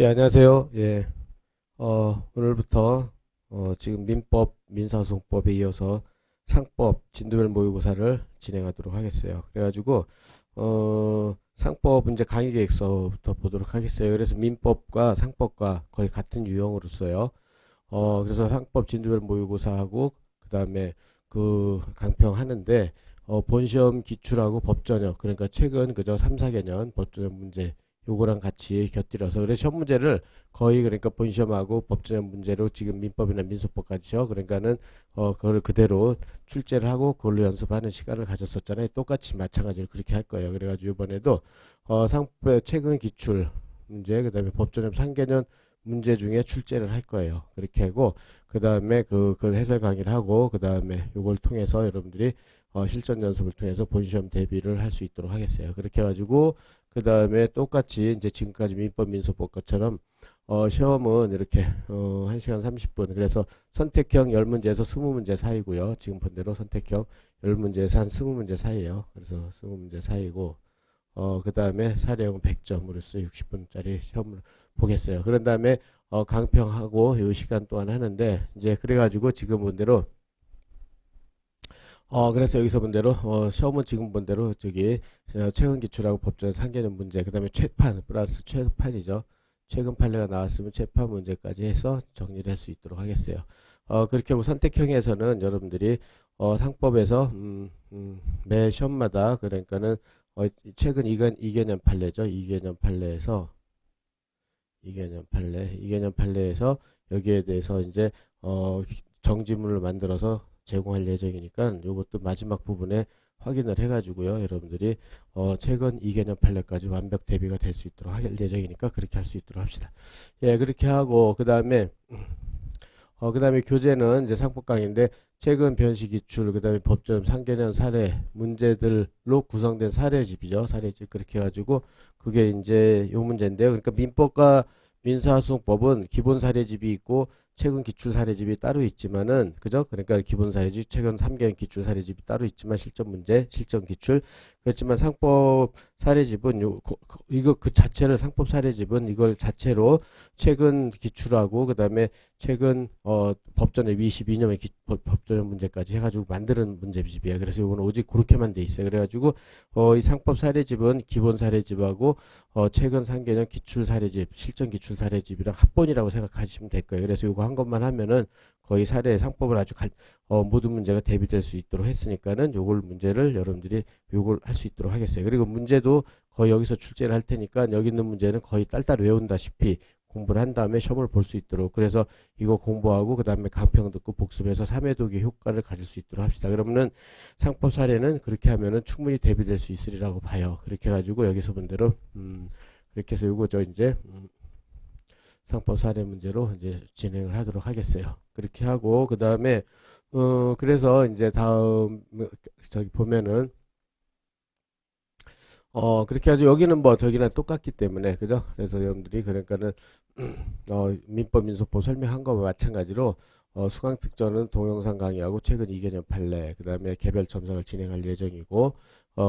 예, 안녕하세요. 예, 오늘부터, 지금 민법, 민사소송법에 이어서 상법, 진도별 모의고사를 진행하도록 하겠어요. 그래가지고, 상법 문제 강의 계획서부터 보도록 하겠어요. 그래서 민법과 상법과 거의 같은 유형으로 써요. 그래서 상법 진도별 모의고사하고, 그 다음에 그 강평 하는데, 본시험 기출하고 법전형, 그러니까 최근 그저 3, 4개년 법전형 문제, 요거랑 같이 곁들여서, 그래서 시험 문제를 거의 그러니까 본시험하고 법전형 문제로 지금 민법이나 민소법까지요. 그러니까는, 그걸 그대로 출제를 하고 그걸로 연습하는 시간을 가졌었잖아요. 똑같이 마찬가지로 그렇게 할 거예요. 그래가지고 이번에도, 상법의 최근 기출 문제, 그 다음에 법전형 3개년 문제 중에 출제를 할 거예요. 그렇게 하고, 그 다음에 그걸 해설 강의를 하고, 그 다음에 이걸 통해서 여러분들이 실전 연습을 통해서 본시험 대비를 할 수 있도록 하겠어요. 그렇게 해가지고, 그 다음에 똑같이 이제 지금까지 민법 민소법 것처럼, 시험은 이렇게, 1시간 30분. 그래서 선택형 10문제에서 20문제 사이고요. 지금 본 대로 선택형 10문제에서 한 20문제 사이에요. 그래서 20문제 사이고, 그 다음에 사례형 100점으로서 60분짜리 시험을 보겠어요. 그런 다음에 강평하고 이 시간 동안 하는데 이제 그래가지고 지금 본 대로 그래서 여기서 본 대로 시험은 지금 본 대로 저기 최근 기출하고 법전 상개념 문제 그 다음에 최판 플러스 최판이죠. 최근 판례가 나왔으면 최판 문제까지 해서 정리를 할 수 있도록 하겠어요. 그렇게 하고 선택형에서는 여러분들이 상법에서 매 시험마다 그러니까는 최근 이개념 판례죠. 이개념 판례에서 여기에 대해서 이제 정지문을 만들어서 제공할 예정이니까 이것도 마지막 부분에 확인을 해가지고요. 여러분들이 최근 이개념 판례까지 완벽 대비가 될 수 있도록 할 예정이니까 그렇게 할 수 있도록 합시다. 예, 그렇게 하고 그 다음에 교재는 이제 상법 강의인데 최근 변시 기출, 그 다음에 법정 상개념 사례 문제들로 구성된 사례집이죠. 사례집 그렇게 해가지고 그게 이제 요 문제인데요. 그러니까 민법과 민사소송법은 기본 사례집이 있고 최근 기출 사례집이 따로 있지만은 그죠? 그러니까 기본 사례집, 최근 3개년 기출 사례집이 따로 있지만 실전 문제, 실전 기출 그렇지만 상법 사례집은 이거 그 자체를 상법 사례집은 이걸 자체로 최근 기출하고 그다음에 최근 법전의 22년의 법전형 문제까지 해가지고 만드는 문제집이에요. 그래서 이거는 오직 그렇게만 돼 있어요. 그래가지고 이 상법 사례집은 기본 사례집하고 최근 3개년 기출 사례집, 실전 기출 사례집이랑 합본이라고 생각하시면 될 거예요. 그래서 이거 한 것만 하면은 거의 사례 상법을 아주 모든 문제가 대비될 수 있도록 했으니까는 요걸 문제를 여러분들이 요걸 할 수 있도록 하겠어요. 그리고 문제도 거의 여기서 출제를 할 테니까 여기 있는 문제는 거의 딸딸 외운다시피 공부를 한 다음에 시험을 볼 수 있도록 그래서 이거 공부하고 그 다음에 강평 듣고 복습해서 3회독의 효과를 가질 수 있도록 합시다. 그러면은 상법 사례는 그렇게 하면은 충분히 대비될 수 있으리라고 봐요. 그렇게 해가지고 여기서 본 대로 그렇게 해서 요거 저 이제 상법 사례 문제로 이제 진행을 하도록 하겠어요. 그렇게 하고 그 다음에 그래서 이제 다음 저기 보면은 그렇게 해서 여기는 뭐 저기랑 똑같기 때문에 그죠? 그래서 여러분들이 그러니까는 민법 민소법 설명한 거와 마찬가지로 수강 특전은 동영상 강의하고 최근 이개념 판례 그 다음에 개별 첨삭을 진행할 예정이고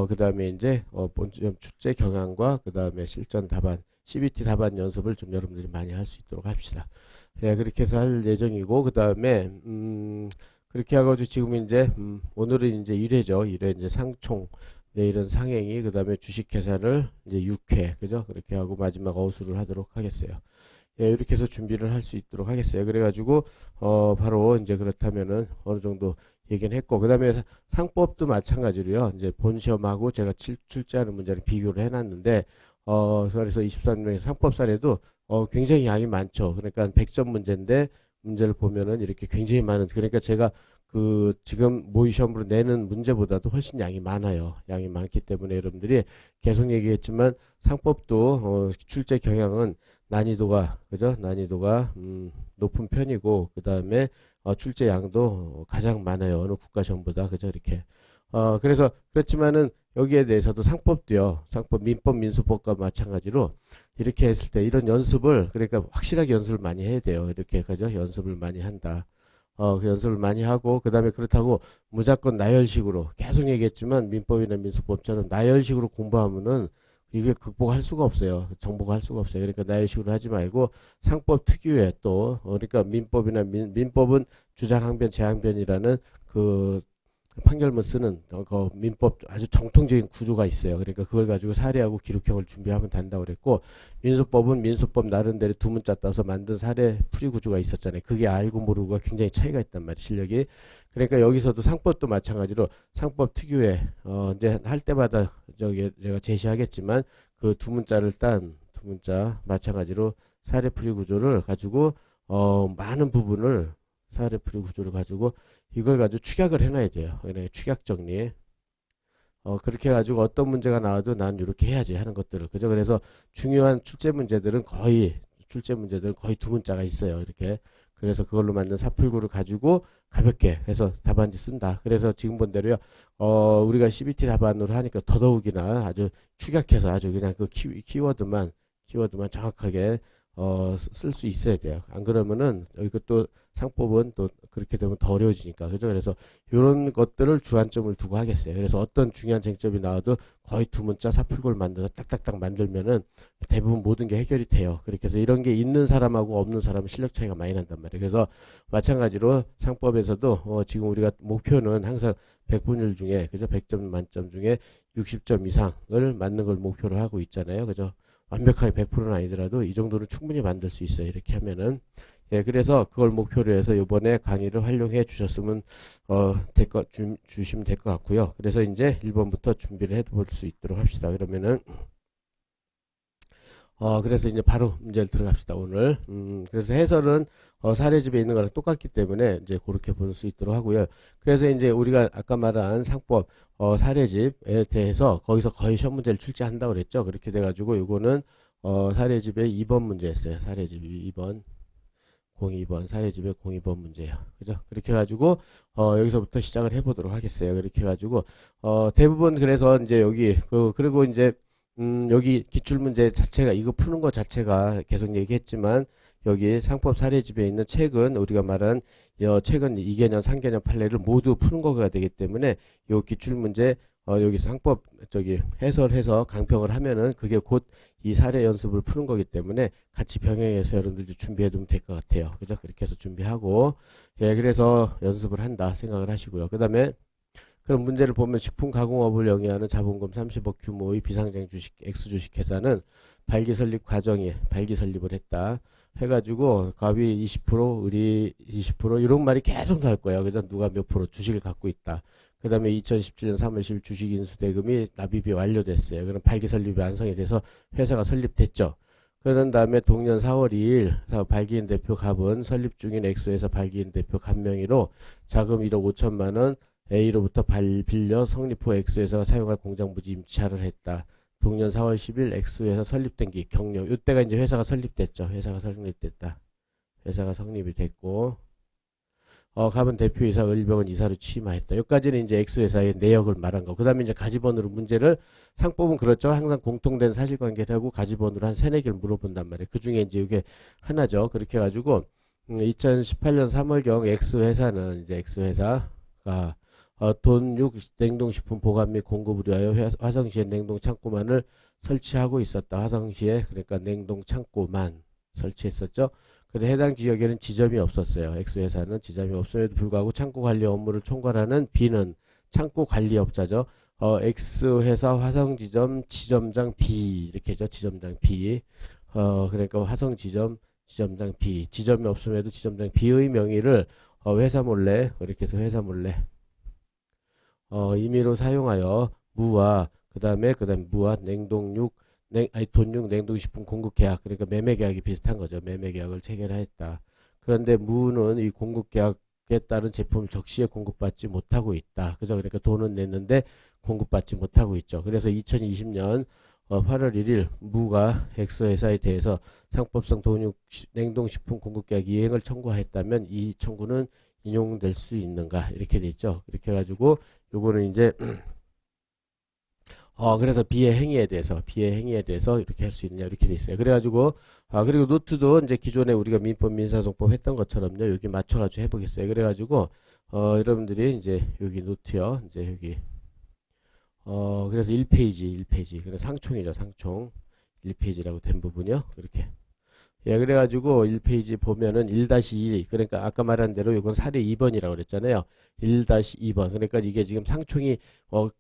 그 다음에 이제 본점 출제 경향과 그 다음에 실전 답안 CBT 답안 연습을 좀 여러분들이 많이 할 수 있도록 합시다. 예, 그렇게 해서 할 예정이고 그 다음에 그렇게 하고 지금 이제 오늘은 이제 1회죠. 1회 이제 상총 내일은 상행이 그 다음에 주식 계산을 이제 6회 그죠? 그렇게 하고 마지막 어수를 하도록 하겠어요. 예, 이렇게 해서 준비를 할 수 있도록 하겠어요. 그래가지고 바로 이제 그렇다면은 어느 정도 얘기는 했고 그 다음에 상법도 마찬가지로요. 이제 본 시험하고 제가 출제하는 문제를 비교를 해놨는데 그래서 23명의 상법 사례도 굉장히 양이 많죠. 그러니까 100점 문제인데 문제를 보면은 이렇게 굉장히 많은 그러니까 제가 그 지금 모의 시험으로 내는 문제보다도 훨씬 양이 많아요. 양이 많기 때문에 여러분들이 계속 얘기했지만 상법도 출제 경향은 난이도가 그죠? 난이도가 높은 편이고 그 다음에 출제 양도 가장 많아요. 어느 국가 시험보다 그죠? 이렇게 그래서 그렇지만은 여기에 대해서도 상법도요. 상법 민법 민수법과 마찬가지로 이렇게 했을 때 이런 연습을 그러니까 확실하게 연습을 많이 해야 돼요. 이렇게 그죠? 연습을 많이 한다. 그 연습을 많이 하고 그 다음에 그렇다고 무조건 나열식으로 계속 얘기했지만 민법이나 민수법처럼 나열식으로 공부하면은 이게 극복할 수가 없어요. 정복할 수가 없어요. 그러니까 나의 식으로 하지 말고 상법 특유의 또 그러니까 민법이나 민법은 주장항변, 재항변이라는 그 판결문 쓰는 그 민법 아주 정통적인 구조가 있어요. 그러니까 그걸 가지고 사례하고 기록형을 준비하면 된다고 그랬고, 민소법은 민소법 나름대로 두 문자 따서 만든 사례 풀이 구조가 있었잖아요. 그게 알고 모르고가 굉장히 차이가 있단 말이에요, 실력이. 그러니까 여기서도 상법도 마찬가지로 상법 특유의 이제 할 때마다 저기 제가 제시하겠지만 그 두 문자를 딴 두 문자 마찬가지로 사례 풀이 구조를 가지고 많은 부분을 사례 풀이 구조를 가지고 이걸 가지고 축약을 해놔야 돼요. 그래, 축약 정리. 그렇게 해가지고 어떤 문제가 나와도 난 이렇게 해야지 하는 것들을. 그죠? 그래서 중요한 출제 문제들은 거의 두 문자가 있어요. 이렇게. 그래서 그걸로 만든 사풀구를 가지고 가볍게 해서 답안지 쓴다. 그래서 지금 본 대로요, 우리가 CBT 답안으로 하니까 더더욱이나 아주 축약해서 아주 그냥 그 키워드만 정확하게, 쓸 수 있어야 돼요. 안 그러면은, 이것도 상법은 또 그렇게 되면 더 어려워지니까. 그죠? 그래서 이런 것들을 주안점을 두고 하겠어요. 그래서 어떤 중요한 쟁점이 나와도 거의 두 문자 사풀고를 만들어서 딱딱딱 만들면은 대부분 모든 게 해결이 돼요. 그렇게 해서 이런 게 있는 사람하고 없는 사람은 실력 차이가 많이 난단 말이에요. 그래서 마찬가지로 상법에서도 지금 우리가 목표는 항상 100분율 중에, 그죠? 100점 만점 중에 60점 이상을 맞는 걸 목표로 하고 있잖아요. 그죠? 완벽하게 100%는 아니더라도 이 정도는 충분히 만들 수 있어요. 이렇게 하면은. 예, 그래서 그걸 목표로 해서 이번에 강의를 활용해 주셨으면, 주시면 될 것 같고요. 그래서 이제 1번부터 준비를 해 볼 수 있도록 합시다. 그러면은, 그래서 이제 바로 문제를 들어갑시다, 오늘. 그래서 해설은, 사례집에 있는 거랑 똑같기 때문에 이제 그렇게 볼 수 있도록 하고요. 그래서 이제 우리가 아까 말한 상법, 사례집에 대해서 거기서 거의 시험 문제를 출제한다고 그랬죠. 그렇게 돼가지고 요거는, 사례집의 2번 문제였어요. 사례집 2번. 02번 사례집의 02번 문제예요. 그죠? 그렇게 해가지고 여기서부터 시작을 해보도록 하겠어요. 그렇게 해가지고 대부분 그래서 이제 여기 그리고 이제 여기 기출문제 자체가 이거 푸는 것 자체가 계속 얘기했지만 여기 상법 사례집에 있는 책은 우리가 말한 책은 2개년, 3개년 판례를 모두 푸는 거가 되기 때문에 요 기출문제 여기 상법 해설해서 강평을 하면은 그게 곧 이 사례 연습을 푸는 거기 때문에 같이 병행해서 여러분들도 준비해 두면 될 것 같아요. 그죠? 그렇게 해서 준비하고, 예, 그래서 연습을 한다 생각을 하시고요. 그 다음에 그런 문제를 보면 식품가공업을 영위하는 자본금 30억 규모의 비상장 주식, X주식 회사는 발기 설립 과정에 발기 설립을 했다. 해가지고 갑이 20%, 을이 20% 이런 말이 계속 나올 거예요. 그래서 누가 몇 프로 주식을 갖고 있다. 그 다음에 2017년 3월 10일 주식인수 대금이 납입이 완료됐어요. 그럼 발기 설립이 완성이 돼서 회사가 설립됐죠. 그런 다음에 동년 4월 2일 발기인 대표 갑은 설립 중인 X회사 발기인 대표 갑 명의로 자금 1억 5천만 원 A로부터 빌려 성립후 X회사가 사용할 공장 부지 임차를 했다. 동년 4월 10일 X회사 설립된 기 경력. 이때가 이제 회사가 설립됐죠. 회사가 설립됐다. 회사가 성립이 됐고, 갑은 대표이사 을병은 이사로 취임하였다. 여기까지는 이제 X회사의 내역을 말한 거. 그 다음에 이제 가지번호로 문제를, 상법은 그렇죠. 항상 공통된 사실관계를 하고 가지번호로 한 3, 4개를 물어본단 말이에요. 그 중에 이제 이게 하나죠. 그렇게 해가지고, 2018년 3월경 X회사는 이제 X회사가 돈 6 냉동식품 보관 및 공급을 위하여 화성시에 냉동창고만을 설치하고 있었다. 화성시에 그러니까 냉동창고만 설치했었죠. 근데 해당 지역에는 지점이 없었어요. X회사는 지점이 없음에도 불구하고 창고관리 업무를 총괄하는 B는 창고관리업자죠. X회사 화성지점 지점장 B 이렇게죠. 지점장 B. 그러니까 화성지점 지점장 B. 지점이 없음에도 지점장 B의 명의를 회사 몰래 그렇게 해서 회사 몰래 임의로 사용하여 무와 그다음에 무와 냉동육 돈육 냉동식품 공급 계약 그러니까 매매 계약이 비슷한 거죠. 매매 계약을 체결하였다. 그런데 무는 이 공급 계약에 따른 제품을 적시에 공급받지 못하고 있다. 그죠? 그러니까 돈은 냈는데 공급받지 못하고 있죠. 그래서 2020년 8월 1일 무가 X회사에 대해서 상법상 돈육 냉동식품 공급 계약 이행을 청구하였다면 이 청구는 인용될 수 있는가 이렇게 돼 있죠. 이렇게 해가지고 요거는 이제 그래서 비의 행위에 대해서 이렇게 할 수 있느냐 이렇게 돼 있어요. 그래가지고 그리고 노트도 이제 기존에 우리가 민법 민사소법 했던 것처럼요 여기 맞춰가지고 해보겠어요. 그래가지고 여러분들이 이제 여기 노트요 이제 여기 그래서 1페이지. 그래서 상총이죠, 상총. 1페이지라고 된 부분이요. 이렇게. 예, 그래가지고 1페이지 보면은 1-2, 그러니까 아까 말한 대로 이건 사례 2번이라고 그랬잖아요. 1-2번. 그러니까 이게 지금 상총이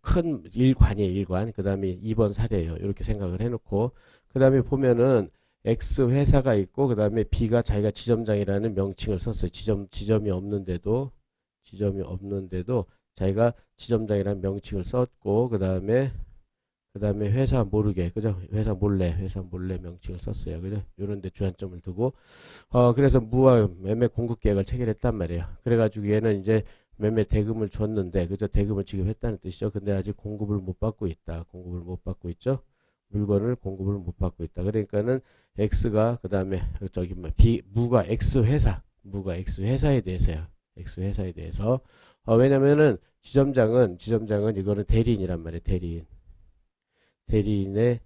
큰 일관이에요, 일관. 그 다음에 2번 사례예요. 이렇게 생각을 해놓고. 그 다음에 보면은 X 회사가 있고, 그 다음에 B가 자기가 지점장이라는 명칭을 썼어요. 지점이 없는데도 자기가 지점장이라는 명칭을 썼고, 그 다음에 회사 모르게, 그죠? 회사 몰래 명칭을 썼어요. 그죠? 요런 데 주안점을 두고, 그래서 무와 매매 공급 계획을 체결했단 말이에요. 그래가지고 얘는 이제 매매 대금을 줬는데, 그죠? 대금을 지급했다는 뜻이죠. 근데 아직 공급을 못 받고 있다. 공급을 못 받고 있죠? 물건을 공급을 못 받고 있다. 그러니까는 X가, 그 다음에 저기 무가 X 회사에 대해서요. X 회사에 대해서. 왜냐면은 지점장은 이거는 대리인이란 말이에요. 대리인의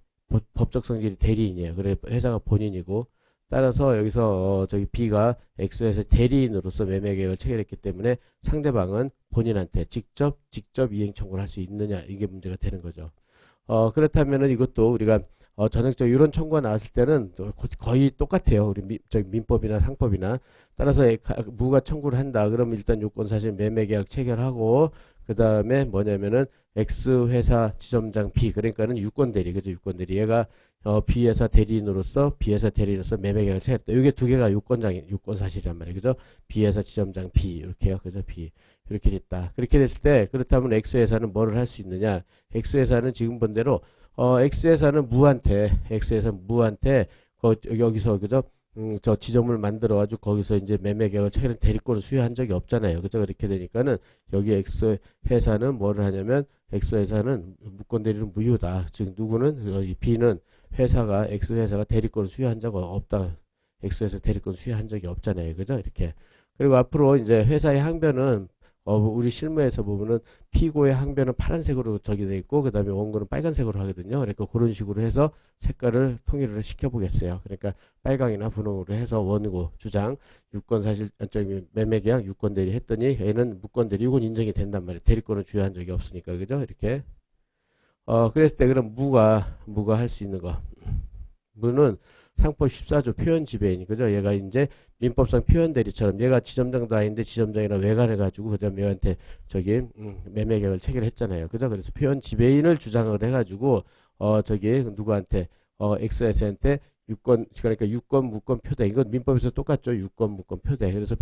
법적 성질이 대리인이에요. 그래 회사가 본인이고, 따라서 여기서 저기 B가 X에서 대리인으로서 매매 계획을 체결했기 때문에 상대방은 본인한테 직접 이행 청구를 할 수 있느냐, 이게 문제가 되는 거죠. 그렇다면은 이것도 우리가 전형적 이런 청구가 나왔을 때는 거의 똑같아요. 우리 저기 민법이나 상법이나. 따라서 무가 청구를 한다. 그러면 일단 요건 사실 매매 계약 체결하고, 그 다음에 뭐냐면은 X 회사 지점장 B, 그러니까는 유권 대리, 그죠? 유권 대리. 얘가 B 회사 대리인으로서 매매 계약을 체결했다. 이게 두 개가 유권 사실이란 말이에요. 그죠? B 회사 지점장 B 이렇게요. 그죠? B 이렇게 됐다. 그렇게 됐을 때, 그렇다면 X 회사는 뭐를 할 수 있느냐? X 회사는 지금 본 대로 X 회사는 무한테 여기서 그죠? 저 지점을 만들어 가지고 거기서 이제 매매 계약을 체결한 대리권을 수여한 적이 없잖아요. 그죠? 그렇게 되니까는 여기 X 회사는 뭐를 하냐면, X 회사는 무권 대리는 무효다. 즉 누구는 B는 X 회사가 대리권을 수여한 적 없다. X 회사 대리권 수여한 적이 없잖아요. 그죠? 이렇게. 그리고 앞으로 이제 회사의 항변은 우리 실무에서 보면은 피고의 항변은 파란색으로 저기 돼 있고, 그 다음에 원고는 빨간색으로 하거든요. 그러니까 그런 식으로 해서 색깔을 통일을 시켜보겠어요. 그러니까 빨강이나 분홍으로 해서 원고 주장 유권 사실 저기 매매계약 유권 대리 했더니 얘는 무권 대리, 이건 인정이 된단 말이에요. 대리권을 주여한 적이 없으니까. 그죠? 이렇게. 그랬을 때 그럼 무가 할 수 있는 거. 무는 상법 14조 표현 지배인, 그죠? 얘가 이제 민법상 표현 대리처럼, 얘가 지점장도 아닌데 지점장이랑 외관해가지고 그다음 얘한테 저기 매매 계약을 체결했잖아요. 그죠? 그래서 표현 지배인을 주장을 해가지고 저기 누구한테 X한테 유권, 그러니까 유권 무권 표대, 이건 민법에서 똑같죠? 유권 무권 표대. 그래서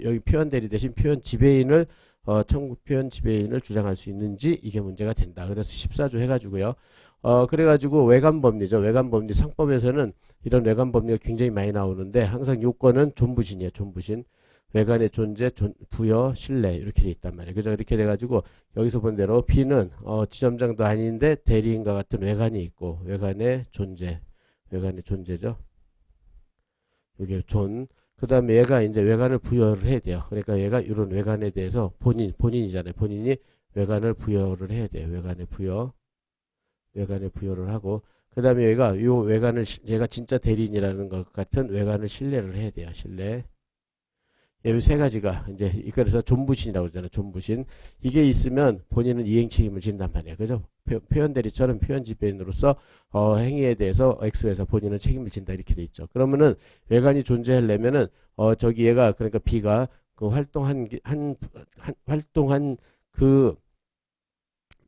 여기 표현 대리 대신 표현 지배인을 청구 표현 지배인을 주장할 수 있는지, 이게 문제가 된다. 그래서 14조 해가지고요. 그래가지고 외관법리죠. 외관법리 상법에서는 이런 외관법리가 굉장히 많이 나오는데, 항상 요건은 존부신이에요. 존부신. 외관의 존재, 부여, 신뢰 이렇게 돼 있단 말이에요. 그죠? 이렇게 돼가지고 여기서 본 대로 B는 지점장도 아닌데 대리인과 같은 외관이 있고, 외관의 존재죠. 이게 그 다음에 얘가 이제 외관을 부여를 해야 돼요. 그러니까 얘가 이런 외관에 대해서 본인이잖아요. 본인이 외관을 부여를 해야 돼요. 외관의 부여를 하고, 그 다음에 얘가 진짜 대리인이라는 것 같은 외관을 신뢰를 해야 돼요. 신뢰. 이 세 가지가 이제, 그래서 존부신이라고 그러잖아요. 존부신. 이게 있으면 본인은 이행 책임을 진단 말이에요. 그죠? 표현 대리처럼 표현 지배인으로서 행위에 대해서 X에서 본인은 책임을 진다, 이렇게 돼 있죠. 그러면은 외관이 존재하려면은 저기 얘가, 그러니까 B가 그 활동한 그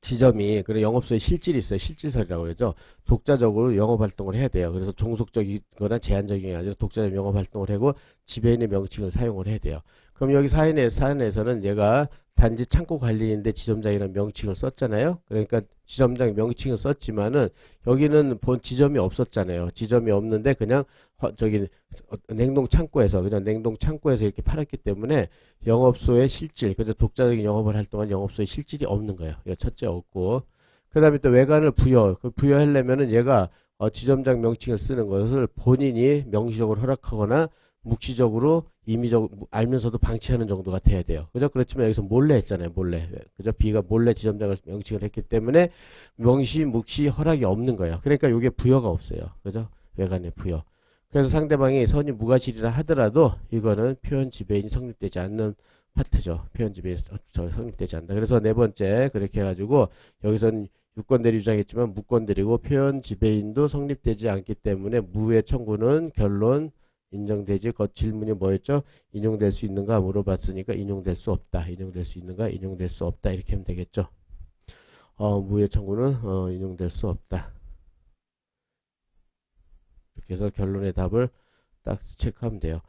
지점이, 그래 영업소에 실질이 있어요. 실질설이라고 그러죠. 독자적으로 영업 활동을 해야 돼요. 그래서 종속적이거나 제한적인 게 아니라 독자적 영업 활동을 하고 지배인의 명칭을 사용을 해야 돼요. 그럼 여기 사연에서는 얘가 단지 창고 관리인데 지점장이라는 명칭을 썼잖아요. 그러니까 지점장 명칭을 썼지만은 여기는 본 지점이 없었잖아요. 지점이 없는데 그냥 저기 냉동 창고에서 이렇게 팔았기 때문에 영업소의 실질, 그래서 독자적인 영업을 활동한 영업소의 실질이 없는 거예요. 첫째 없고, 그 다음에 또 외관을 부여하려면은 얘가 지점장 명칭을 쓰는 것을 본인이 명시적으로 허락하거나 묵시적으로 임의적으로 알면서도 방치하는 정도가 돼야 돼요. 그죠? 그렇지만 여기서 몰래 했잖아요. 몰래. 그죠? B가 몰래 지점장을 명칭을 했기 때문에 명시, 묵시, 허락이 없는 거예요. 그러니까 이게 부여가 없어요. 그죠? 외관의 부여. 그래서 상대방이 선이 무과실이라 하더라도 이거는 표현 지배인이 성립되지 않는 파트죠. 표현 지배인 성립되지 않는다. 그래서 네 번째 그렇게 해가지고 여기서는 유권대리 주장했지만 무권대리고 표현 지배인도 성립되지 않기 때문에 무의 청구는 결론 인정되지. 그 질문이 뭐였죠? 인용될 수 있는가 물어봤으니까 인용될 수 없다. 인용될 수 있는가 인용될 수 없다. 이렇게 하면 되겠죠. 무의 청구는 인용될 수 없다. 이렇게 해서 결론의 답을 딱 체크하면 돼요.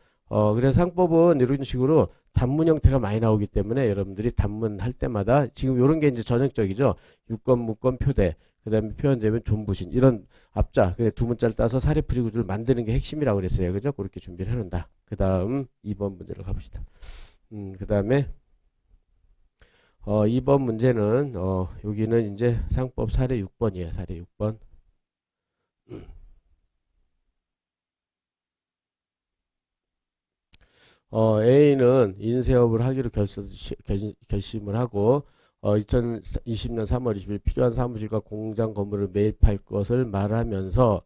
그래서 상법은 이런 식으로 단문 형태가 많이 나오기 때문에 여러분들이 단문 할 때마다 지금 이런 게 이제 전형적이죠. 유권, 무권, 표대, 그 다음에 표현되면 존부신 이런 앞자 두 문자를 따서 사례풀이 구조를 만드는 게 핵심이라고 그랬어요. 그죠? 그렇게 준비를 해놓는다. 그 다음 2번 문제로 가봅시다. 그 다음에 2번 문제는 여기는 이제 상법 사례 6번이에요. 사례 6번. A는 인쇄업을 하기로 결심을 하고 2020년 3월 20일 필요한 사무실과 공장 건물을 매입할 것을 말하면서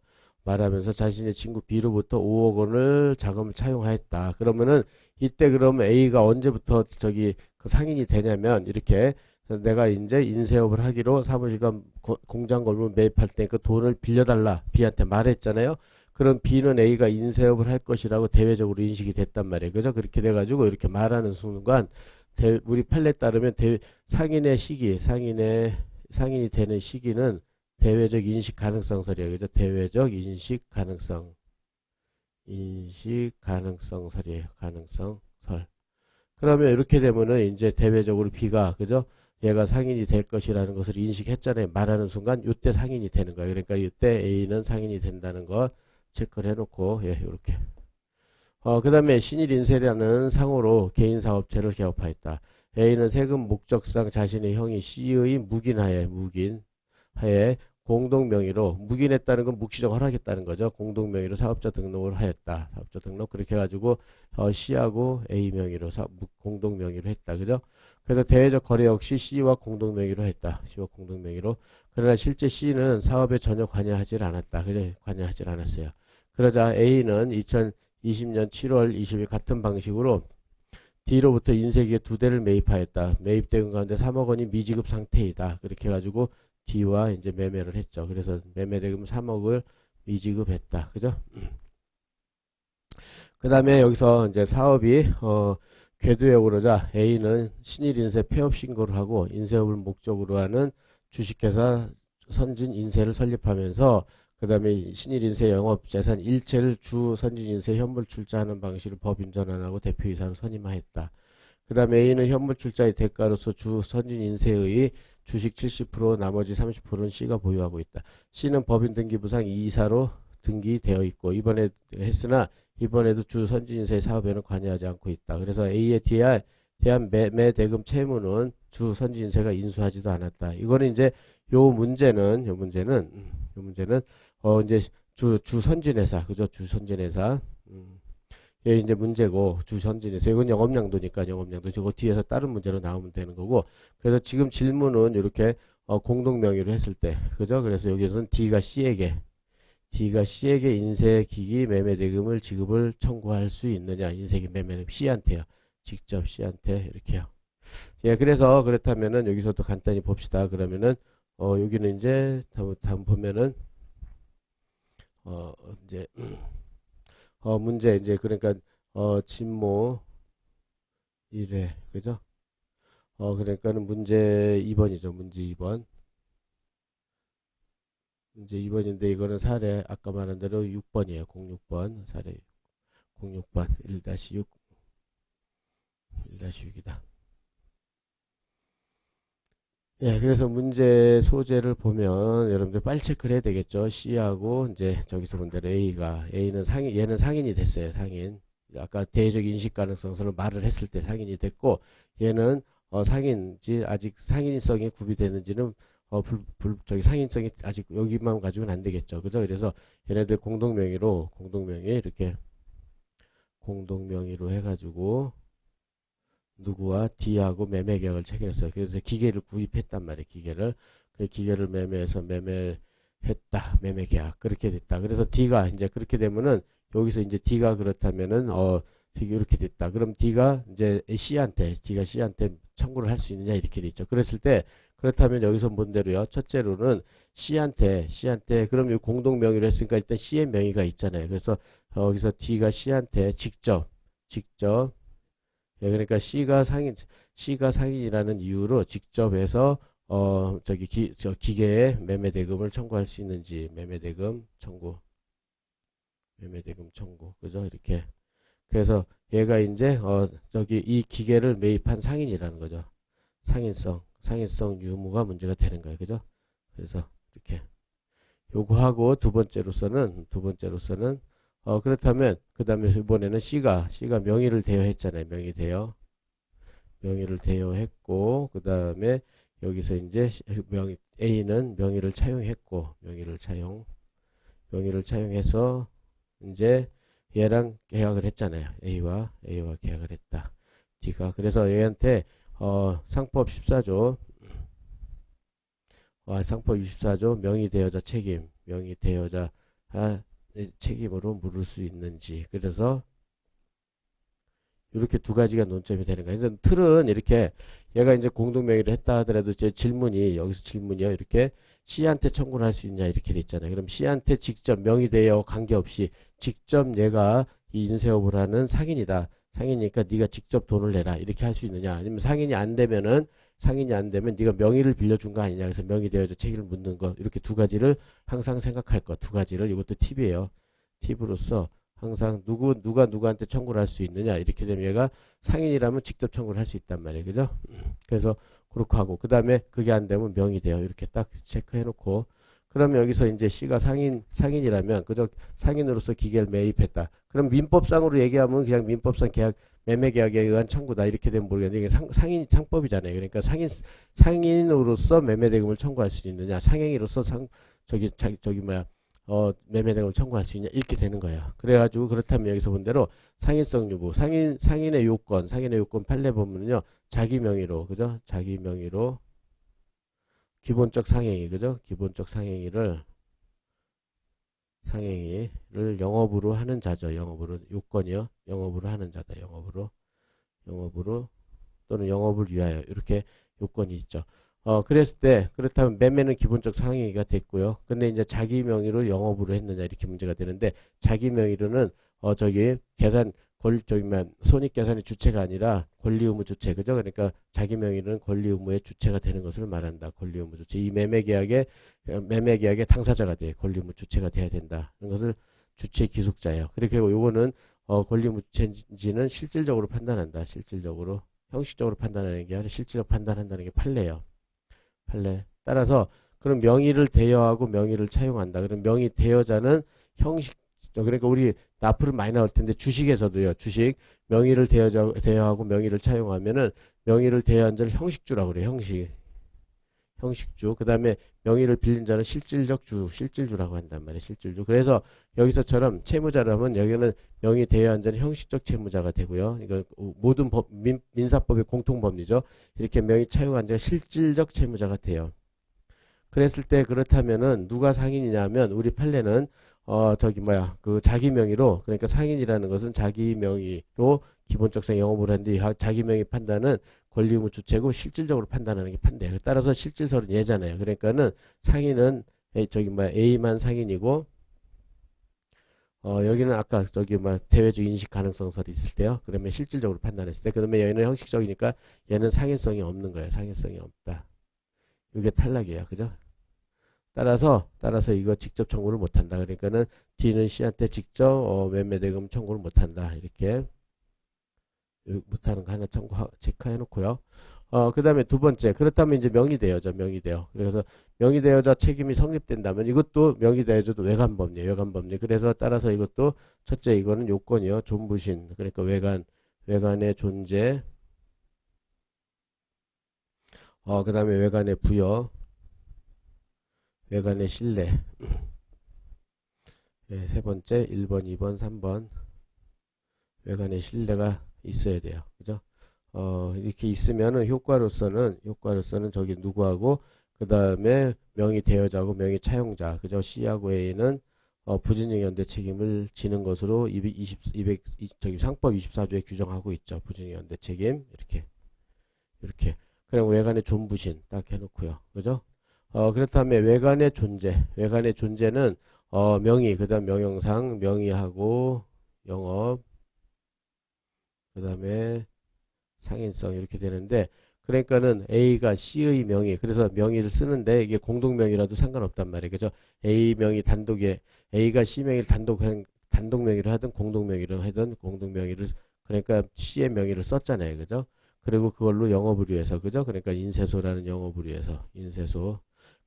자신의 친구 B로부터 5억 원을 자금을 차용하였다. 그러면은 이때 그러면 A가 언제부터 그 상인이 되냐면 이렇게 내가 이제 인쇄업을 하기로 사무실과 공장 건물 매입할 때 그 돈을 빌려달라 B한테 말했잖아요. 그럼 B는 A가 인쇄업을 할 것이라고 대외적으로 인식이 됐단 말이에요. 그죠? 그렇게 돼가지고 이렇게 말하는 순간 우리 판례에 따르면 상인이 되는 시기는 대외적 인식 가능성설이에요. 그죠? 대외적 인식 가능성설이에요. 가능성설. 그러면 이렇게 되면은 이제 대외적으로 B가 그죠? 얘가 상인이 될 것이라는 것을 인식했잖아요. 말하는 순간 이때 상인이 되는 거예요. 그러니까 이때 A는 상인이 된다는 거 체크를 해놓고 이렇게 그 다음에 신일인쇄라는 상호로 개인사업체를 개업하였다. A는 세금 목적상 자신의 형이 C의 묵인하에 공동명의로 묵인했다는 건 묵시적 허락했다는 거죠. 공동명의로 사업자 등록을 하였다. 사업자 등록 그렇게 해가지고 C하고 A 명의로 공동명의로 했다. 그죠? 그래서 대외적 거래 역시 C와 공동명의로 했다. C와 공동명의로. 그러나 실제 C는 사업에 전혀 관여하지 않았다. 그래 관여하지 않았어요. 그러자 A는 2020년 7월 20일 같은 방식으로 D로부터 인쇄기계 2대를 매입하였다. 매입대금 가운데 3억 원이 미지급 상태이다. 그렇게 해가지고 D와 이제 매매를 했죠. 그래서 매매대금 3억을 미지급했다. 그죠? 그 다음에 여기서 이제 사업이 궤도에 오르자 A는 신일인쇄 폐업 신고를 하고 인쇄업을 목적으로 하는 주식회사 선진인쇄를 설립하면서 그 다음에 신일인쇄 영업재산 일체를 주 선진인쇄 현물 출자하는 방식으로 법인 전환하고 대표이사로 선임하였다. 그 다음에 A는 현물 출자의 대가로서 주 선진인쇄의 주식 70% 나머지 30%는 C가 보유하고 있다. C는 법인 등기부상 이사로 등기되어 있고 이번에도 주 선진인쇄 사업에는 관여하지 않고 있다. 그래서 A에 대한 매매대금 채무는 주 선진인쇄가 인수하지도 않았다. 이거는 이제 요 문제는 이제 주 선진회사 그죠? 주 선진회사 예, 이제 문제고 주선진에서 이건 영업량도니까 영업량도 저거 뒤에서 다른 문제로 나오면 되는 거고 그래서 지금 질문은 이렇게 공동명의로 했을 때 그죠? 그래서 여기서는 D가 C에게 인쇄기기 매매대금을 지급을 청구할 수 있느냐 인쇄기 매매는 C한테요. 직접 C한테 이렇게요. 예, 그래서 그렇다면은 여기서도 간단히 봅시다. 그러면은 여기는 이제 다음 보면은 이제 문제 이제 그러니까 진모 1회 그죠? 그러니까는 문제 2번이죠. 문제 2번. 문제 2번인데 이거는 사례 아까 말한 대로 6번이에요. 06번 사례 06번 1-6 1-6이다. 예, 그래서 문제 소재를 보면 여러분들 빨리 체크를 해야 되겠죠. C하고 이제 저기서 본 대로 A는 얘는 상인이 됐어요. 상인. 아까 대외적 인식 가능성으로 말을 했을 때 상인이 됐고 얘는 상인지 아직 상인성이 구비되는지는 상인성이 아직 여기만 가지고는 안 되겠죠. 그죠? 그래서 얘네들 이렇게 공동명의로 해가지고 누구와 D하고 매매 계약을 체결했어요. 그래서 기계를 구입했단 말이에요. 그 기계를 매매했다. 매매 계약. 그렇게 됐다. 그래서 D가 이제 그렇게 되면은 여기서 이제 D가 그렇다면은 이렇게 됐다. 그럼 D가 이제 D가 C한테 청구를 할 수 있느냐 이렇게 돼 있죠. 그랬을 때 그렇다면 여기서 본 대로요. 첫째로는 C한테 그럼 이 공동 명의로 했으니까 일단 C의 명의가 있잖아요. 그래서 여기서 D가 C한테 직접 그러니까 C가 상인이라는 이유로 직접 해서 기계에 매매대금을 청구할 수 있는지 매매대금 청구 그죠? 이렇게 그래서 얘가 이제 이 기계를 매입한 상인이라는 거죠. 상인성 유무가 문제가 되는 거예요. 그죠? 그래서 이렇게 요거하고 두 번째로서는 그렇다면 그 다음에 이번에는 C가 명의를 대여했잖아요. 명의를 대여했고 그 다음에 여기서 이제 A는 명의를 차용해서 이제 얘랑 계약을 했잖아요. A와 계약을 했다. D가 그래서 얘한테 상법 14조 상법 24조 명의대여자 책임으로 물을 수 있는지 그래서 이렇게 두 가지가 논점이 되는 거예요. 그래서 틀은 이렇게 얘가 이제 공동명의를 했다 하더라도 여기서 질문이요. 이렇게 C한테 청구를 할 수 있냐 이렇게 돼 있잖아요. 그럼 C한테 직접 명의대여 관계없이 직접 얘가 이 인쇄업을 하는 상인이니까 네가 직접 돈을 내라 이렇게 할 수 있느냐 아니면 상인이 안 되면 네가 명의를 빌려준 거 아니냐 그래서 명의대여자 책임을 묻는 거 이렇게 두 가지를 항상 생각할 것 두 가지를 이것도 팁이에요. 팁으로서 항상 누가 누구한테 청구를 할 수 있느냐 이렇게 되면 얘가 상인이라면 직접 청구를 할 수 있단 말이에요. 그죠? 그래서 그렇게 하고 그 다음에 그게 안 되면 명의대여 이렇게 딱 체크해 놓고 그러면 여기서 이제 C가 상인이라면 그저 상인으로서 기계를 매입했다. 그럼 민법상으로 얘기하면 그냥 민법상 매매계약에 의한 청구다 이렇게 되면 모르겠는데 이게 상법이잖아요. 그러니까 상인으로서 매매대금을 청구할 수 있느냐 상행위로서 매매대금을 청구할 수 있냐 이렇게 되는 거예요. 그래가지고 그렇다면 여기서 본 대로 상인성 유무 상인의 요건 판례 보면은요 자기 명의로 그죠? 자기 명의로 기본적 상행위 그죠? 기본적 상행위를 영업으로 하는 자죠. 요건이요. 영업으로 하는 자다. 영업으로 또는 영업을 위하여 이렇게 요건이 있죠. 그랬을 때 그렇다면 매매는 기본적 상행위가 됐고요. 근데 이제 자기 명의로 영업으로 했느냐 이렇게 문제가 되는데 자기 명의로는 손익계산의 주체가 아니라 권리의무 주체 그죠? 그러니까 자기 명의로는 권리의무의 주체가 되는 것을 말한다. 권리의무 주체 이 매매계약의 당사자가 돼 권리의무 주체가 돼야 된다. 이런 것을 주체 기속자예요. 그렇게 요거는 권리의무 주체인지는 실질적으로 판단한다. 형식적으로 판단하는 게 아니라 실질적 판단한다는 게 판례예요. 따라서 그럼 명의를 대여하고 명의를 차용한다. 그럼 명의 대여자는 그러니까 우리 앞으로 많이 나올 텐데 주식에서도요. 명의를 대여하고 명의를 차용하면은 명의를 대여한 자를 형식주라고 그래요. 형식주. 그 다음에 명의를 빌린 자는 실질주라고 한단 말이에요. 실질주. 그래서 여기서처럼 채무자라면 여기는 명의 대여한 자는 형식적 채무자가 되고요. 이거 모든 민사법의 공통법리죠. 이렇게 명의 차용한 자가 실질적 채무자가 돼요. 그랬을 때 그렇다면은 누가 상인이냐면 우리 판례는 자기 명의로 그러니까 상인이라는 것은 자기 명의로 기본적상 영업을 하는데 자기 명의 판단은 권리의무 주체고 실질적으로 판단하는 게 판례예요. 따라서 실질설은 예잖아요. 그러니까는 상인은 A만 상인이고 여기는 아까 대외적 인식 가능성설이 있을 때요. 그러면 실질적으로 판단했을 때 그러면 여기는 형식적이니까 얘는 상인성이 없는 거예요. 상인성이 없다. 이게 탈락이에요. 그죠? 따라서 이거 직접 청구를 못한다. 그러니까는 D는 C한테 직접 매매대금 청구를 못한다. 이렇게 못하는 거 하나 체크해 놓고요. 그 다음에 두 번째 그렇다면 이제 명의대여자. 그래서 명의대여자 책임이 성립된다면 이것도 명의대여자도 외관법리예요. 그래서 따라서 이것도 첫째 이거는 요건이요. 존부신 그러니까 외관의 존재 그 다음에 외관의 부여 외관의 신뢰 네, 세 번째 1번 2번 3번 외관의 신뢰가 있어야 돼요. 그죠? 이렇게 있으면은 효과로서는 저기 누구하고 그 다음에 명의 대여자하고 명의 차용자 그죠? C하고 A는 부진행 연대 책임을 지는 것으로 상법 24조에 규정하고 있죠. 부진행 연대 책임 이렇게. 그리고 외관의 존부신 딱 해놓고요. 그죠? 그렇다면 외관의 존재는 명의, 그다음 명령상, 명의하고 영업, 그다음에 상인성 이렇게 되는데, 그러니까는 A가 C의 명의, 그래서 명의를 쓰는데 이게 공동 명의라도 상관없단 말이에요. 그죠? A 명의 단독에 A가 C 명의를 단독 명의를 하든 공동 명의를 하든 공동 명의를, 그러니까 C의 명의를 썼잖아요. 그죠? 그리고 그걸로 영업을 위해서, 그죠? 그러니까 인쇄소라는 영업을 위해서 인쇄소.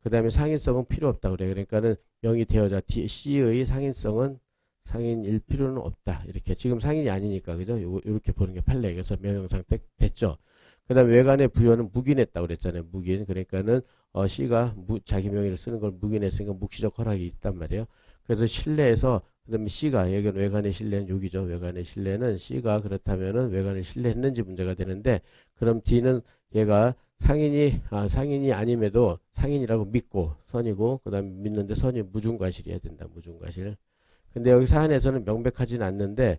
그다음에 상인성은 필요 없다 그래요. 그러니까는 명의 대여자 C의 상인성은 상인일 필요는 없다. 이렇게 지금 상인이 아니니까, 그죠? 요렇게 보는 게 판례. 그래서 명령상 됐죠. 그다음에 외관의 부여는 묵인했다 그랬잖아요. 묵인. 그러니까는 C가 자기 명의를 쓰는 걸 묵인했으니까 묵시적 허락이 있단 말이에요. 그래서 실내에서, 그다음에 C가, 여기는 외관의 실내는 여기죠. 외관의 실내는 C가 그렇다면은 외관을 실내했는지 문제가 되는데, 그럼 D는 얘가 상인이 아님에도 상인이라고 믿고 선이고, 그다음에 믿는데 선이 무중과실이어야 된다. 무중과실. 근데 여기 사안에서는 명백하진 않는데,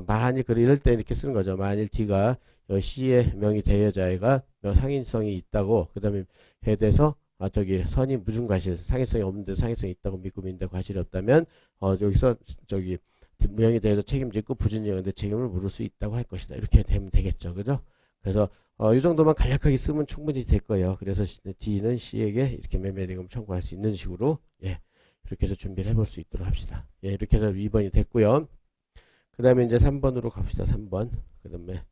만일 이럴 때 이렇게 쓰는 거죠. 만일 D가 C의 명의 대여자가 상인성이 있다고, 그 다음에 해대서 선이 무중과실, 상인성이 없는데 상인성이 있다고 믿고 믿는데 과실이 없다면, 여기서 명의 대여자 책임지고 부준정인데 책임을 물을 수 있다고 할 것이다. 이렇게 되면 되겠죠. 그죠? 그래서 이 정도만 간략하게 쓰면 충분히 될 거예요. 그래서 D는 C에게 이렇게 매매대금 청구할 수 있는 식으로, 예, 이렇게 해서 준비를 해볼 수 있도록 합시다. 예, 이렇게 해서 2번이 됐고요. 그 다음에 이제 3번으로 갑시다. 3번. 그 다음에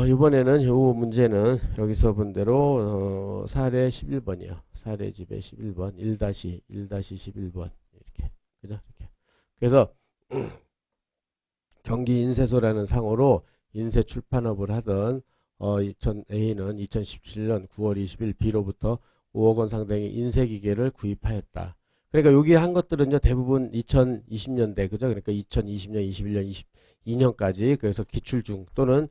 이번에는 요 문제는 여기서 본 대로 사례 11번이요. 사례 집에 11번 1-1-11번 이렇게. 그죠? 이렇게. 그래서 경기 인쇄소라는 상호로 인쇄 출판업을 하던 A는 2017년 9월 20일 B로부터 5억 원 상당의 인쇄기계를 구입하였다. 그러니까 여기 한 것들은요, 대부분 2020년대, 그죠? 그러니까 2020년, 21년, 22년까지, 그래서 기출중 또는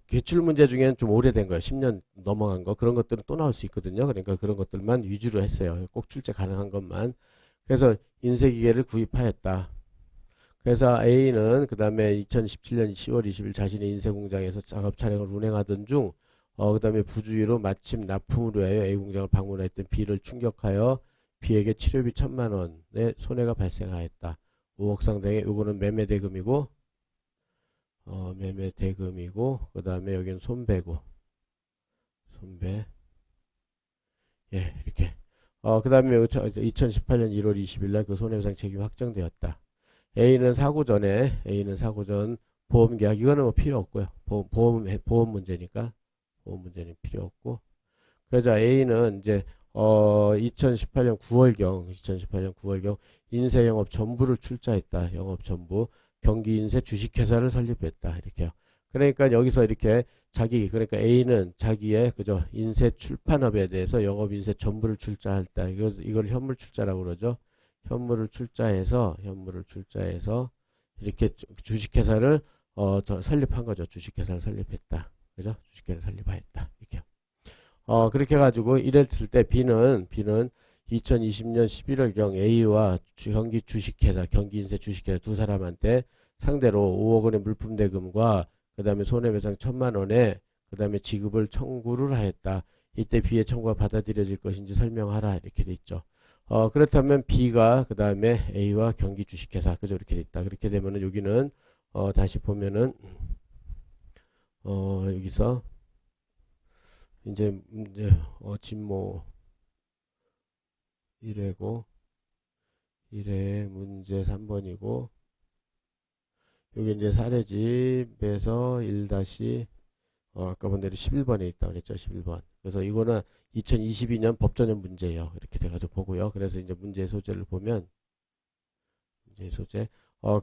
기출 문제 중에는 좀 오래된 거예요. 10년 넘어간 거. 그런 것들은 또 나올 수 있거든요. 그러니까 그런 것들만 위주로 했어요. 꼭 출제 가능한 것만. 그래서 인쇄기계를 구입하였다. 그래서 A는 그 다음에 2017년 10월 20일 자신의 인쇄공장에서 작업 촬영을 운행하던 중, 그 다음에 부주의로 마침 납품을 위하여 A 공장을 방문했던 B를 충격하여 B에게 치료비 1,000만 원의 손해가 발생하였다. 5억 상당의, 요거는 매매대금이고, 그 다음에 여기는 손배고, 예, 이렇게. 그 다음에 2018년 1월 20일 날 그 손해배상 책임이 확정되었다. A는 사고 전 보험 계약, 이거는 뭐 필요 없고요. 보험 문제니까 보험 문제는 필요 없고. 그래서 A는 이제 2018년 9월경 인쇄 영업 전부를 출자했다. 영업 전부 경기 인쇄 주식회사를 설립했다. 이렇게요. 그러니까 여기서 이렇게 그러니까 A는 자기의 그죠 인쇄 출판업에 대해서 영업 인쇄 전부를 출자했다. 이걸 현물 출자라고 그러죠. 현물을 출자해서 이렇게 주식회사를 설립한 거죠. 주식회사를 설립했다. 그죠? 주식회사를 설립하였다. 이렇게. 그렇게 해가지고 이랬을 때 B는 2020년 11월경 A와 경기인쇄 주식회사 두 사람한테 상대로 5억 원의 물품 대금과 그 다음에 손해배상 1,000만 원에 그 다음에 지급을 청구를 하였다. 이때 B의 청구가 받아들여질 것인지 설명하라. 이렇게 돼 있죠. 그렇다면 B가 그 다음에 A와 경기 주식회사, 그죠? 이렇게 돼 있다. 그렇게 되면은 여기는, 다시 보면은, 여기서, 이제, 진모 1회고, 1회 문제 3번이고, 여기 이제 사례집에서 아까 본 대로 11번에 있다고 그랬죠. 11번. 그래서 이거는 2022년 법전형 문제예요. 이렇게 돼가지고 보고요. 그래서 이제 문제 소재를 보면,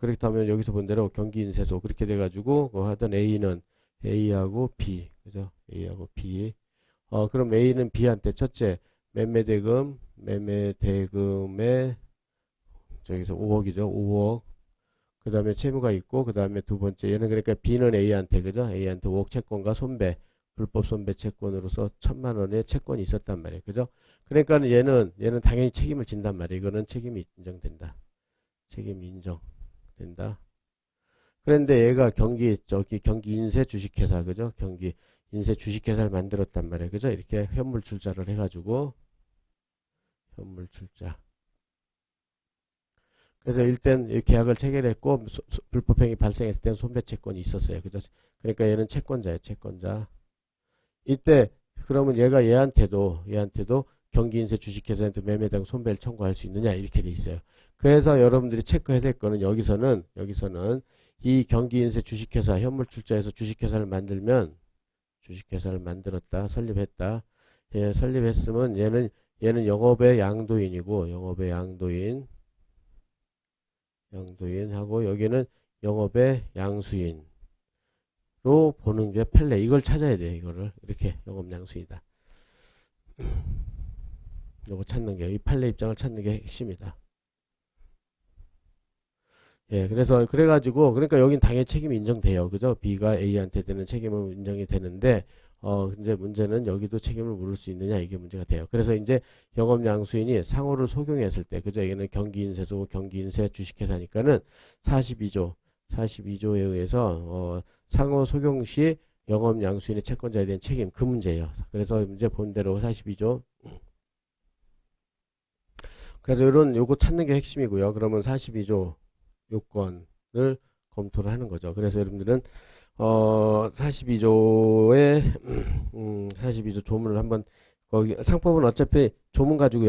그렇다면 여기서 본 대로 경기인쇄소 그렇게 돼가지고 하던 A는 A하고 B, 그죠? A하고 B. 그럼 A는 B한테 첫째 매매대금에 저기서 5억이죠. 5억. 그 다음에 채무가 있고, 그 다음에 두 번째 얘는 그러니까 B는 A한테, 그죠? A한테 5억 채권과 불법 손배 채권으로서 1,000만 원의 채권이 있었단 말이에요. 그죠? 그러니까 얘는 당연히 책임을 진단 말이에요. 이거는 책임이 인정된다. 책임이 인정된다. 그런데 얘가 경기 인쇄 주식회사, 그죠? 경기 인쇄 주식회사를 만들었단 말이에요. 그죠? 이렇게 현물 출자를 해가지고, 현물 출자. 그래서 일단 이 계약을 체결했고, 불법행위 발생했을 때는 손배채권이 있었어요. 그죠? 그러니까 얘는 채권자예요. 채권자. 이때, 그러면 얘한테도 경기 인쇄 주식회사한테 매매당 손배를 청구할 수 있느냐? 이렇게 돼 있어야 그래서 여러분들이 체크해야 될 거는 여기서는 이 경기인쇄 주식회사 현물 출자해서 주식회사를 만들었다 설립했다. 예, 설립했으면 얘는 영업의 양도인이고 영업의 양도인하고 여기는 영업의 양수인으로 보는 게 판례. 이걸 찾아야 돼요. 이거를 이렇게 영업 양수이다. 요거 찾는 게 이 판례 입장을 찾는 게 핵심이다. 예, 그래가지고, 그러니까 여긴 당연히 책임이 인정돼요. 그죠? B가 A한테 되는 책임은 인정이 되는데, 이제 문제는 여기도 책임을 물을 수 있느냐, 이게 문제가 돼요. 그래서 이제 영업양수인이 상호를 속용했을 때, 그죠? 여기는 경기인쇄소, 경기인쇄 주식회사니까는 42조에 의해서, 상호 속용 시 영업양수인의 채권자에 대한 책임, 그 문제예요. 그래서 문제 본 대로 42조. 그래서 요거 찾는 게 핵심이고요. 그러면 42조. 요건을 검토를 하는 거죠. 그래서 여러분들은 42조의 42조 조문을 한번 거기 상법은 어차피 조문 가지고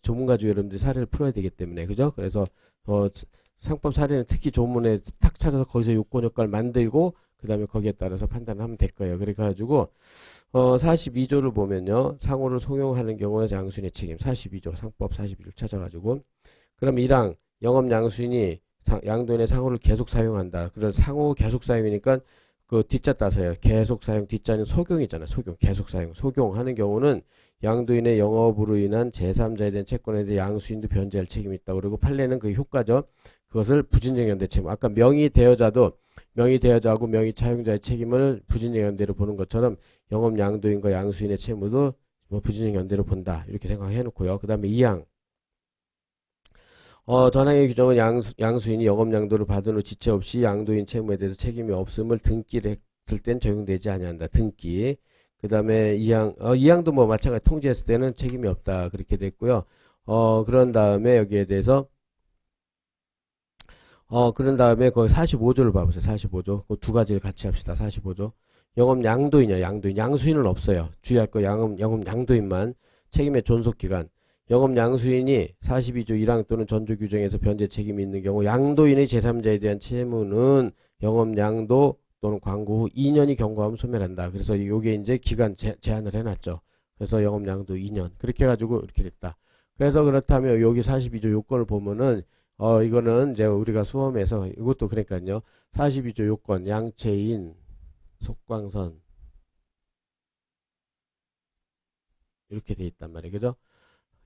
조문 가지고 여러분들이 사례를 풀어야 되기 때문에 그죠? 그래서 상법 사례는 특히 조문에 탁 찾아서 거기서 요건 효과를 만들고 그 다음에 거기에 따라서 판단하면 될 거예요. 그래가지고 42조를 보면요. 상호를 송용하는 경우에 양수인의 책임 42조 상법 42조 찾아가지고 그럼 1항 영업 양수인이 양도인의 상호를 계속 사용한다. 그래서 상호 계속 사용이니까 그 뒷자 따서요. 계속 사용 뒷자는 소경이잖아요. 소경 계속 사용 소경하는 경우는 양도인의 영업으로 인한 제3자에 대한 채권에 대해 양수인도 변제할 책임이 있다. 그리고 판례는 그 효과죠. 그것을 부진정 연대 책임. 아까 명의 대여자하고 명의 차용자의 책임을 부진정 연대로 보는 것처럼 영업 양도인과 양수인의 채무도 뭐 부진정 연대로 본다. 이렇게 생각해 놓고요. 그 다음에 2항 전항의 규정은 양수인이 영업양도를 받은 후 지체 없이 양도인 채무에 대해서 책임이 없음을 등기를 했을 땐 적용되지 아니한다. 등기. 그 다음에 2항도 뭐 마찬가지 통지했을 때는 책임이 없다. 그렇게 됐고요. 그런 다음에 여기에 대해서 그런 다음에 거기 45조를 봐보세요. 45조. 그 두 가지를 같이 합시다. 45조. 영업 양도인이야. 양수인은 없어요. 주의할 거 영업 양도인만. 책임의 존속기간. 영업 양수인이 42조 1항 또는 전조 규정에서 변제 책임이 있는 경우 양도인의 제3자에 대한 채무는 영업 양도 또는 광고 후 2년이 경과하면 소멸한다. 그래서 이게 이제 기간 제한을 해놨죠. 그래서 영업 양도 2년. 그렇게 해가지고 이렇게 됐다. 그래서 그렇다면 여기 42조 요건을 보면은 이거는 이제 우리가 수험에서 이것도 그러니까요. 42조 요건 양체인 속광선 이렇게 돼 있단 말이에요. 그죠?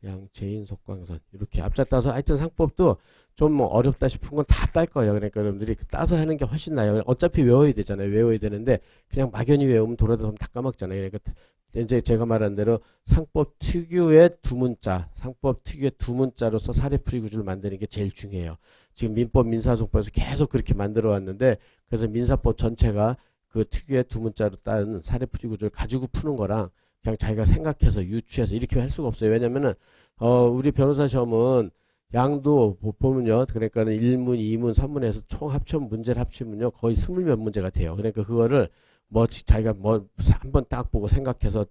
양체인 속광선 이렇게 앞자 따서 하여튼 상법도 좀 뭐 어렵다 싶은 건 다 딸 거예요. 그러니까 여러분들이 따서 하는 게 훨씬 나아요. 어차피 외워야 되잖아요. 외워야 되는데 그냥 막연히 외우면 돌아다 보면 다 까먹잖아요. 그러니까 이제 제가 말한 대로 상법 특유의 두 문자로서 사례풀이 구조를 만드는 게 제일 중요해요. 지금 민법 민사소법에서 계속 그렇게 만들어 왔는데 그래서 민사법 전체가 그 특유의 두 문자로 딴 사례풀이 구조를 가지고 푸는 거랑 그냥 자기가 생각해서 유추해서 이렇게 할 수가 없어요. 왜냐면은 우리 변호사 시험은 양도 보면요. 그러니까는 1문, 2문, 3문에서 총 합쳐 문제를 합치면요. 거의 20몇 문제가 돼요. 그러니까 그거를 뭐 자기가 뭐 한번 딱 보고 생각해서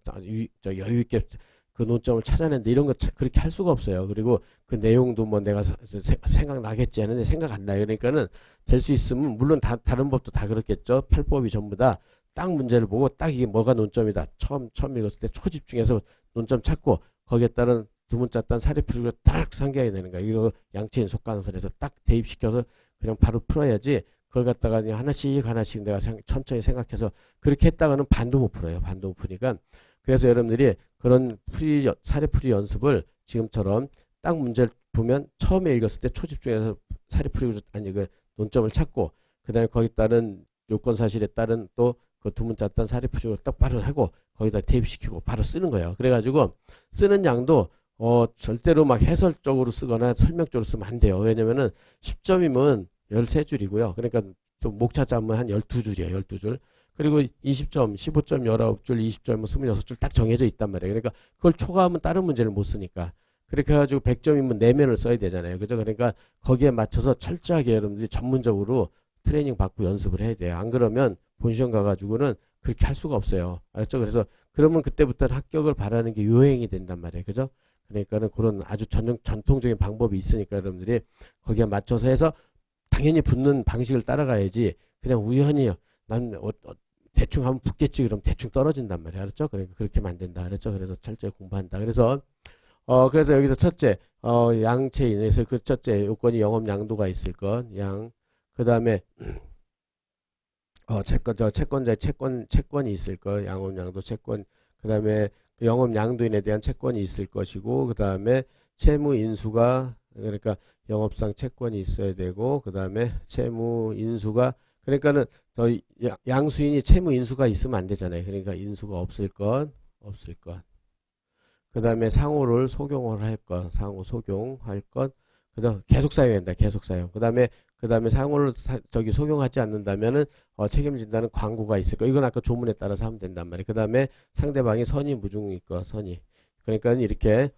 여유 있게 그 논점을 찾아낸다 이런 거 그렇게 할 수가 없어요. 그리고 그 내용도 뭐 내가 생각나겠지 하는데 생각 안 나요. 그러니까는 될 수 있으면 물론 다른 법도 다 그렇겠죠. 팔법이 전부 다 딱 문제를 보고 딱 이게 뭐가 논점이다. 처음 읽었을 때 초집중해서 논점 찾고 거기에 따른 두 문자 딴 사례풀이를 딱 상기해야 되는 거야. 이거 양체인 속관설에서 딱 대입시켜서 그냥 바로 풀어야지 그걸 갖다가 그냥 하나씩 내가 천천히 생각해서 그렇게 했다가는 반도 못 풀어요. 반도 못 푸니까. 그래서 여러분들이 그런 사례풀이 연습을 지금처럼 딱 문제를 보면 처음에 읽었을 때 초집중해서 사례풀이 아니 그 논점을 찾고 그 다음에 거기 따른 요건사실에 따른 또 그 두 문자 딴 사례풀이를 딱 바로 하고 거기다 대입시키고 바로 쓰는 거예요. 그래가지고 쓰는 양도 절대로 막 해설적으로 쓰거나 설명적으로 쓰면 안 돼요. 왜냐면은 10점이면 13줄이고요. 그러니까 또 목차 짜면 한 12줄이에요. 12줄. 그리고 20점, 15점 19줄, 20점 26줄 딱 정해져 있단 말이에요. 그러니까 그걸 초과하면 다른 문제를 못 쓰니까. 그렇게 해가지고 100점이면 4면을 써야 되잖아요. 그죠? 그러니까 거기에 맞춰서 철저하게 여러분들이 전문적으로 트레이닝 받고 연습을 해야 돼요. 안 그러면 본시험 가가지고는 그렇게 할 수가 없어요. 알았죠? 그래서 그러면 그때부터는 합격을 바라는 게 요행이 된단 말이에요. 그죠? 그러니까는 그런 아주 전통적인 방법이 있으니까 여러분들이 거기에 맞춰서 해서 당연히 붙는 방식을 따라가야지 그냥 우연히 난 대충 하면 붙겠지 그럼 대충 떨어진단 말이에요. 알았죠? 그러니까 그렇게 하면 안 된다. 알았죠? 그래서 철저히 공부한다. 그래서 여기서 첫째, 양체인에서 그 첫째 요건이 영업 양도가 있을 것, 그 다음에, 채권자의 채권이 있을 것, 영업 양도 채권, 그 다음에 영업 양도인에 대한 채권이 있을 것이고, 그 다음에 채무 인수가, 그러니까 영업상 채권이 있어야 되고, 그 다음에 채무 인수가, 그러니까는 양수인이 채무 인수가 있으면 안 되잖아요. 그러니까 인수가 없을 것. 그 다음에 상호를 속용을 할 것, 상호 속용할 것, 그다음 계속 사용한다, 계속 사용. 그 다음에 상호를 속용하지 않는다면은 책임진다는 광고가 있을 거. 이건 아까 조문에 따라서 하면 된단 말이에요. 그 다음에 상대방이 선의 무중일 거, 선의. 그러니까 이렇게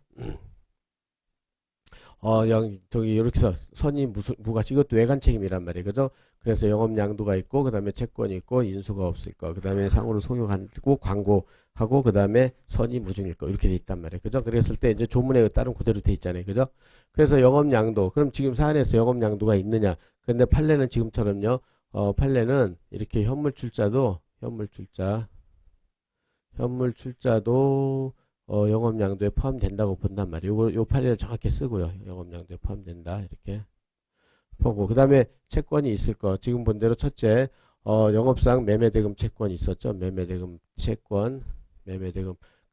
이렇게 해서 선의 무가치, 이것도 외관 책임이란 말이에요. 그죠? 그래서 영업 양도가 있고, 그 다음에 채권이 있고, 인수가 없을 거, 그 다음에 상호를 속용하고, 광고하고, 그 다음에 선의 무중일 거, 이렇게 돼 있단 말이에요. 그죠? 그랬을 때 이제 조문에 따른 그대로 돼 있잖아요. 그죠? 그래서 영업 양도, 그럼 지금 사안에서 영업 양도가 있느냐? 근데 판례는 지금처럼요, 판례는 이렇게 현물출자도 영업양도에 포함된다고 본단 말이에요. 요 판례를 정확히 쓰고요. 영업양도에 포함된다. 이렇게 보고. 그 다음에 채권이 있을 거. 지금 본 대로 첫째, 영업상 매매대금 채권이 있었죠. 매매대금.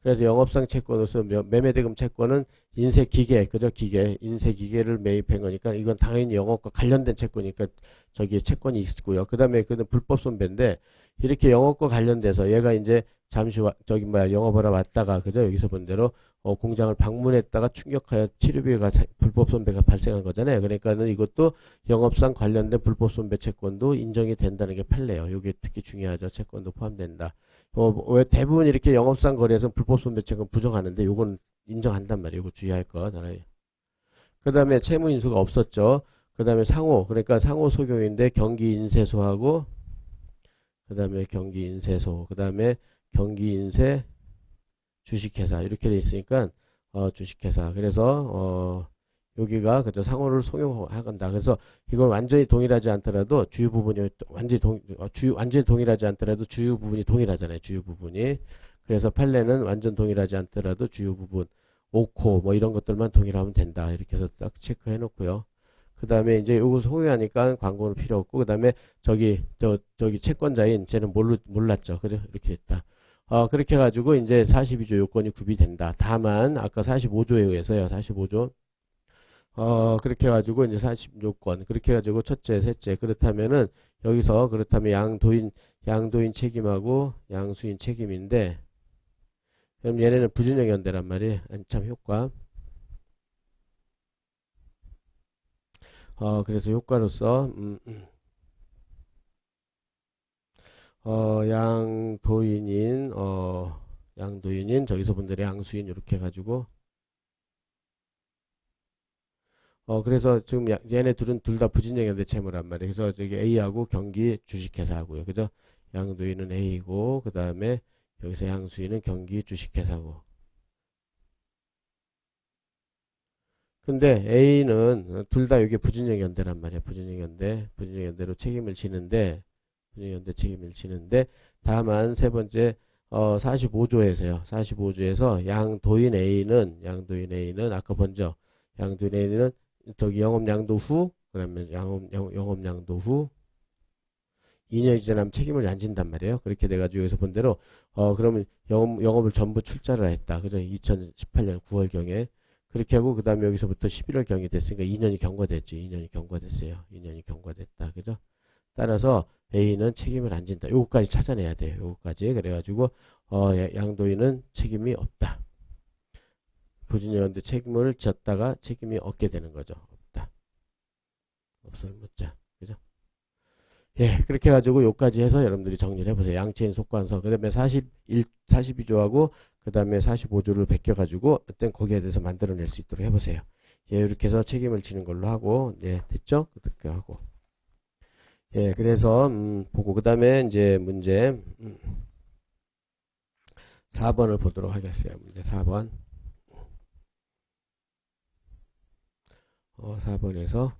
그래서 영업상 채권으로서 매매대금 채권은 인쇄기계, 그죠? 인쇄기계를 매입한 거니까 이건 당연히 영업과 관련된 채권이니까 저기 채권이 있고요. 그 다음에 그는 불법 손배인데 이렇게 영업과 관련돼서 얘가 이제 잠시 영업하러 왔다가 그죠? 여기서 본 대로 공장을 방문했다가 충격하여 치료비가 불법 손배가 발생한 거잖아요. 그러니까는 이것도 영업상 관련된 불법 손배 채권도 인정이 된다는 게 판례예요. 이게 특히 중요하죠. 채권도 포함된다. 왜 대부분 이렇게 영업상 거래에서 불법 손배 채권 부정하는데 요건 인정한단 말이에요. 이거 주의할 것. 그 다음에 채무 인수가 없었죠. 그 다음에 상호, 그러니까 상호 소경인데 경기 인쇄소하고 그 다음에 경기 인쇄소, 그 다음에 경기 인쇄 주식회사 이렇게 돼 있으니까 주식회사. 그래서 여기가 그저 상호를 송용한다. 그래서 이건 완전히 동일하지 않더라도 주요 부분이 완전히 동일하지 않더라도 주요 부분이 동일하잖아요. 주요 부분이. 그래서 판례는 완전 동일하지 않더라도 주요 부분 5코 뭐 이런 것들만 동일하면 된다. 이렇게 해서 딱 체크해 놓고요. 그 다음에 이제 요거 소유하니까 광고는 필요 없고, 그 다음에 저기 채권자인 쟤는 몰랐죠. 그죠? 이렇게 됐다. 그렇게 해가지고 이제 42조 요건이 구비된다. 다만, 아까 45조에 의해서요. 45조. 그렇게 해가지고 이제 40요건. 그렇게 해가지고 첫째, 셋째. 그렇다면 양도인 책임하고 양수인 책임인데, 그럼 얘네는 부준형 연대란 말이에요. 안참 효과. 그래서 효과로서, 양도인인, 저기서 분들의 양수인, 이렇게 해가지고, 그래서 지금 얘네 둘 다 부진형인데 채무란 말이에요. 그래서 저기 A하고 경기 주식회사하고요. 그죠? 양도인은 A고, 그 다음에 여기서 양수인은 경기 주식회사고. 근데 A는 둘 다 여기 부진형 연대란 말이야. 부진형 연대로 부진형 연대 책임을 지는데, 다만 세 번째 45조에서요. 45조에서 양도인 A는 아까 먼저 양도인 A는 저기 영업 양도 후, 그러면 영업 양도 후 2년이 지나면 책임을 안 진단 말이에요. 그렇게 돼가지고 여기서 본 대로 그러면 영업을 전부 출자를 했다. 그죠? 2018년 9월경에 그렇게 하고 그 다음에 여기서부터 11월경이 됐으니까 2년이 경과됐죠. 2년이 경과됐어요. 2년이 경과됐다. 그죠? 따라서 A는 책임을 안 진다. 요거까지 찾아내야 돼요. 요거까지. 그래가지고 양도인은 책임이 없다. 보증요원도 책임을 졌다가 책임이 없게 되는 거죠. 없다. 없으면 묻자. 그죠? 예, 그렇게 해가지고 요까지 해서 여러분들이 정리를 해보세요. 양체인 속관서. 그 다음에 42조하고 그 다음에 45조를 베껴가지고 어떤 거기에 대해서 만들어낼 수 있도록 해보세요. 예, 이렇게 해서 책임을 지는 걸로 하고, 예, 됐죠? 그렇게 하고. 예, 그래서, 보고, 그 다음에 이제 문제, 4번을 보도록 하겠어요. 문제 4번. 4번에서,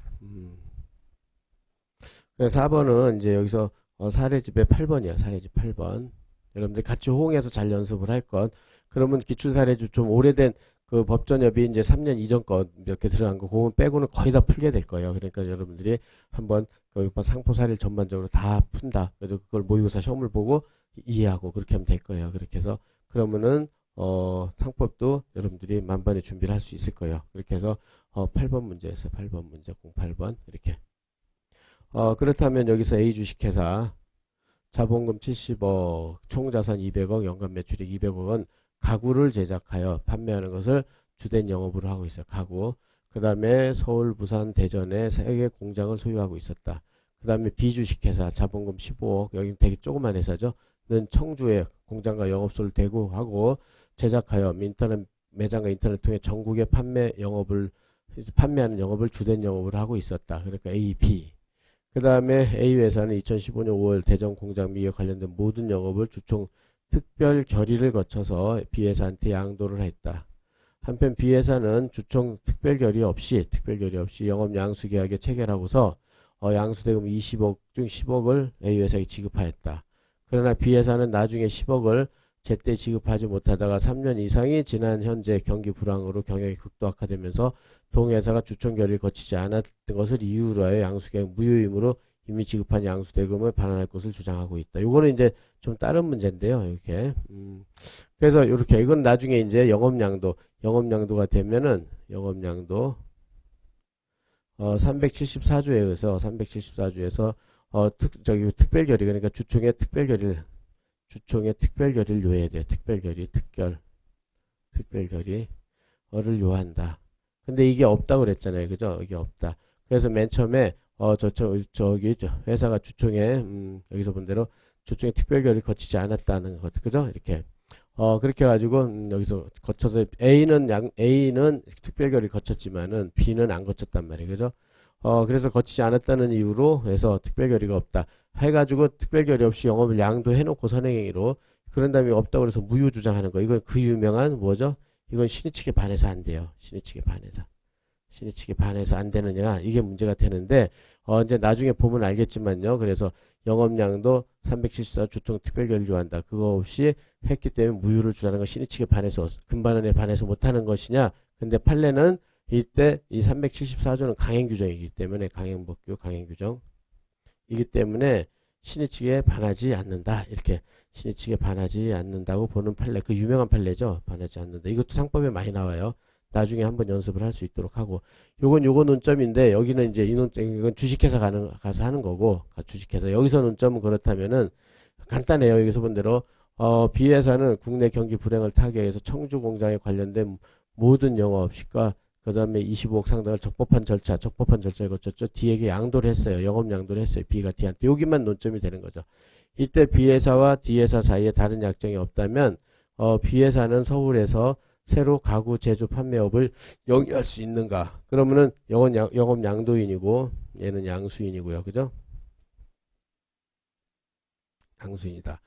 그래서 4번은 이제 여기서 사례집의 8번이야. 사례집 8번. 여러분들 같이 호응해서 잘 연습을 할 것. 그러면 기출사례집 좀 오래된 그 법전협의 이제 3년 이전 것 몇 개 들어간 거, 그거 빼고는 거의 다 풀게 될 거예요. 그러니까 여러분들이 한번 그 상포 사례를 전반적으로 다 푼다. 그래서 그걸 모의고사 시험을 보고 이해하고 그렇게 하면 될 거예요. 그렇게 해서 그러면은 상법도 여러분들이 만반의 준비를 할 수 있을 거예요. 그렇게 해서 8번 문제였어요. 8번 문제 08번 이렇게. 그렇다면 여기서 A 주식회사 자본금 70억, 총자산 200억, 연간 매출액 200억은 가구를 제작하여 판매하는 것을 주된 영업으로 하고 있어요. 가구. 그 다음에 서울, 부산, 대전에 3개 공장을 소유하고 있었다. 그 다음에 B 주식회사 자본금 15억, 여기는 되게 조그만 회사죠. 는 청주에 공장과 영업소를 대구하고 제작하여 인터넷 매장과 인터넷 통해 전국에 판매하는 영업을 주된 영업으로 하고 있었다. 그러니까 A, B. 그 다음에 A회사는 2015년 5월 대전 공장 미에 관련된 모든 영업을 주총 특별 결의를 거쳐서 B회사한테 양도를 했다. 한편 B회사는 주총 특별 결의 없이 영업 양수 계약에 체결하고서 양수대금 20억 중 10억을 A회사에 지급하였다. 그러나 B회사는 나중에 10억을 제때 지급하지 못하다가 3년 이상이 지난 현재 경기 불황으로 경영이 극도 악화되면서 동회사가 주총 결의를 거치지 않았던 것을 이유로 하여 양수계약 무효이므로 이미 지급한 양수대금을 반환할 것을 주장하고 있다. 요거는 이제 좀 다른 문제인데요. 이렇게. 그래서 이렇게 이건 나중에 이제 영업양도가 되면은 영업양도 374조에 의해서 특별 결의 그러니까 주총의 특별 결의를 요해야 돼요. 특별 결의를 요한다. 근데 이게 없다고 그랬잖아요. 그죠? 이게 없다. 그래서 맨 처음에 회사가 주총에 여기서 본 대로 주총에 특별 결의 거치지 않았다는 것. 그죠? 이렇게. 그렇게 해가지고 여기서 거쳐서 A는 특별 결의 거쳤지만은 B는 안 거쳤단 말이에요. 그죠? 그래서 거치지 않았다는 이유로 해서 특별 결의가 없다. 해가지고 특별 결의 없이 영업을 양도해놓고 선행행위로 그런 다음에 없다고 그래서 무효 주장하는 거. 이건 그 유명한 뭐죠? 이건 신의 측에 반해서 안 돼요. 신의 측에 반해서 안 되느냐. 이게 문제가 되는데, 이제 나중에 보면 알겠지만요. 그래서 영업량도 374 주총 특별결의 요한다. 그거 없이 했기 때문에 무효를 주장하는 건 신의 측에 반해서, 금반원에 반해서 못하는 것이냐. 근데 판례는 이때 이 374조는 강행규정이기 때문에 강행법규, 강행규정. 이기 때문에 신의 측에 반하지 않는다. 이렇게. 신의 측에 반하지 않는다고 보는 판례, 그 유명한 판례죠. 반하지 않는다. 이것도 상법에 많이 나와요. 나중에 한번 연습을 할 수 있도록 하고, 요거 논점인데 여기는 이제 이 논점 이건 주식회사 가서 하는 거고, 주식회사 여기서 논점은 그렇다면은 간단해요. 여기서 본 대로 B회사는 국내 경기 불행을 타개해서 청주 공장에 관련된 모든 영업 시가 그 다음에 25억 상당을 적법한 절차에 거쳤죠. D에게 양도를 했어요. 영업 양도를 했어요. B가 D한테. 여기만 논점이 되는 거죠. 이때 B회사와 D회사 사이에 다른 약정이 없다면 B회사는 서울에서 새로 가구 제조 판매업을 영위할 수 있는가? 그러면은 영업 양도인이고 얘는 양수인이고요. 그죠? 양수인이다.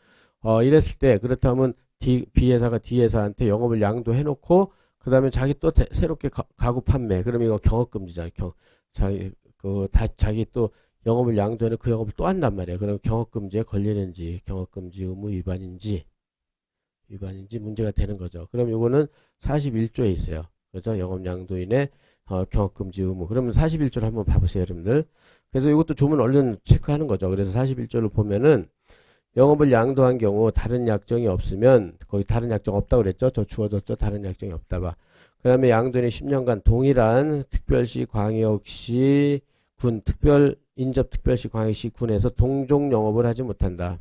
이랬을 때 그렇다면 B회사가 D회사한테 영업을 양도해 놓고 그 다음에 자기 또 새롭게 가구 판매. 그러면 이거 경업금지잖아요. 자기 또 영업을 양도해 놓고 그 영업을 또 한단 말이에요. 그럼 경업금지에 걸리는지 경업금지 의무 위반인지 문제가 되는 거죠. 그럼 요거는 41조에 있어요. 그죠? 영업양도인의 경업금지 의무. 그러면 41조를 한번 봐보세요, 여러분들. 그래서 이것도 조문 얼른 체크하는 거죠. 그래서 41조를 보면은 영업을 양도한 경우 다른 약정이 없으면 거기 다른 약정 없다고 그랬죠? 저 주어졌죠? 다른 약정이 없다 봐. 그 다음에 양도인이 10년간 동일한 특별시, 광역시, 군, 인접특별시, 광역시, 군에서 동종 영업을 하지 못한다.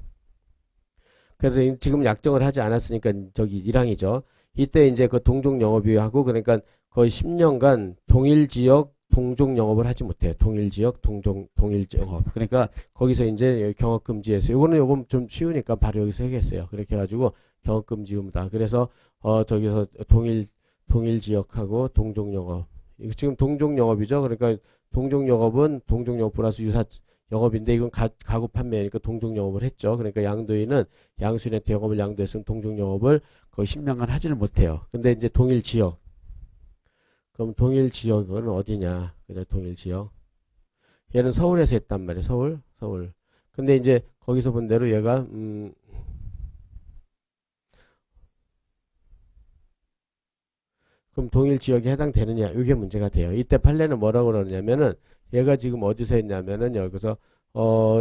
그래서 지금 약정을 하지 않았으니까 저기 1항이죠. 이때 이제 그 동종 영업이하고 그러니까 거의 10년간 동일 지역 동종 영업을 하지 못해요. 동일 지역 동일 영업. 그러니까 거기서 이제 경업 금지에서 요거는 좀 쉬우니까 바로 여기서 하겠어요. 그렇게 해가지고 경업 금지 의무다. 그래서 저기서 동일 지역하고 동종 영업. 이거 지금 동종 영업이죠. 그러니까 동종 영업은 동종 영업 플러스 유사 영업인데 이건 가구 판매니까 동종 영업을 했죠. 그러니까 양도인은 양수인한테 영업을 양도했으면 동종 영업을 거의 10년간 하지를 못해요. 근데 이제 동일 지역. 그럼 동일 지역은 어디냐? 그죠? 동일 지역. 얘는 서울에서 했단 말이에요. 서울. 근데 이제 거기서 본 대로 얘가 그럼 동일 지역에 해당되느냐? 이게 문제가 돼요. 이때 판례는 뭐라고 그러냐면은 얘가 지금 어디서 했냐면은 여기서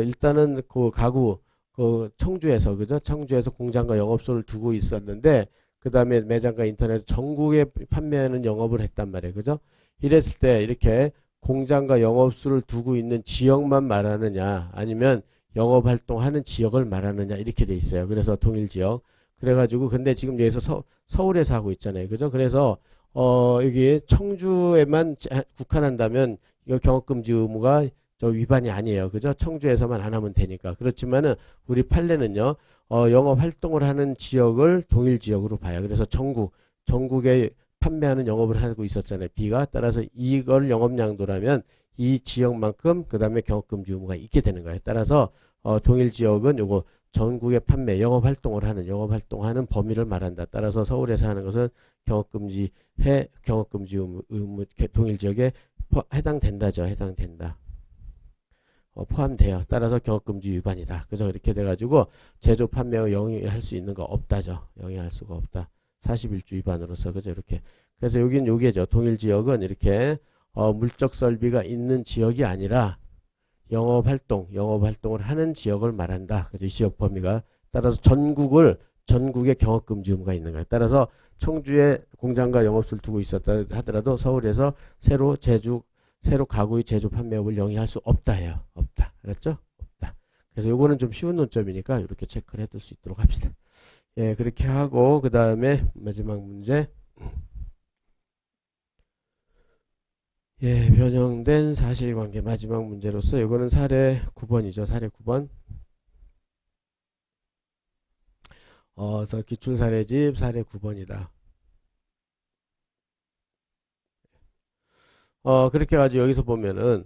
일단은 그 가구 그 청주에서 그죠? 청주에서 공장과 영업소를 두고 있었는데 그 다음에 매장과 인터넷 전국에 판매하는 영업을 했단 말이에요. 그죠? 이랬을 때 이렇게 공장과 영업소를 두고 있는 지역만 말하느냐 아니면 영업 활동하는 지역을 말하느냐 이렇게 돼 있어요. 그래서 동일 지역. 그래가지고 근데 지금 여기서 서울에서 하고 있잖아요. 그죠? 그래서 여기 청주에만 국한한다면 이거 경업금지 의무가 저 위반이 아니에요. 그죠? 청주에서만 안 하면 되니까. 그렇지만은 우리 판례는요, 영업 활동을 하는 지역을 동일 지역으로 봐요. 그래서 전국에 판매하는 영업을 하고 있었잖아요. B가. 따라서 이걸 영업양도라면 이 지역만큼 그 다음에 경업금지 의무가 있게 되는 거예요. 따라서 동일 지역은 요거 전국의 판매, 영업 활동하는 범위를 말한다. 따라서 서울에서 하는 것은 경업금지 의무, 동일 지역에 해당된다죠. 해당된다. 포함돼요. 따라서 경업금지 위반이다. 그죠? 이렇게 돼가지고 제조 판매에 영위할 수 있는 거 없다죠. 영위할 수가 없다. 41조 위반으로서 그죠? 이렇게. 그래서 여긴 요게죠. 동일 지역은 이렇게 물적 설비가 있는 지역이 아니라 영업 활동을 하는 지역을 말한다. 그죠? 이 지역 범위가. 따라서 전국에 경업금지 의무가 있는 거예요. 따라서 청주에 공장과 영업소를 두고 있었다 하더라도 서울에서 새로 가구의 제조 판매업을 영위할 수 없다 해요. 없다. 알았죠? 없다. 그래서 요거는 좀 쉬운 논점이니까 이렇게 체크를 해둘 수 있도록 합시다. 예, 그렇게 하고 그 다음에 마지막 문제. 예, 변형된 사실관계 마지막 문제로서 이거는 사례 9번이죠. 사례 9번. 기출사례집 사례 9번이다. 그렇게 해가지고 여기서 보면은,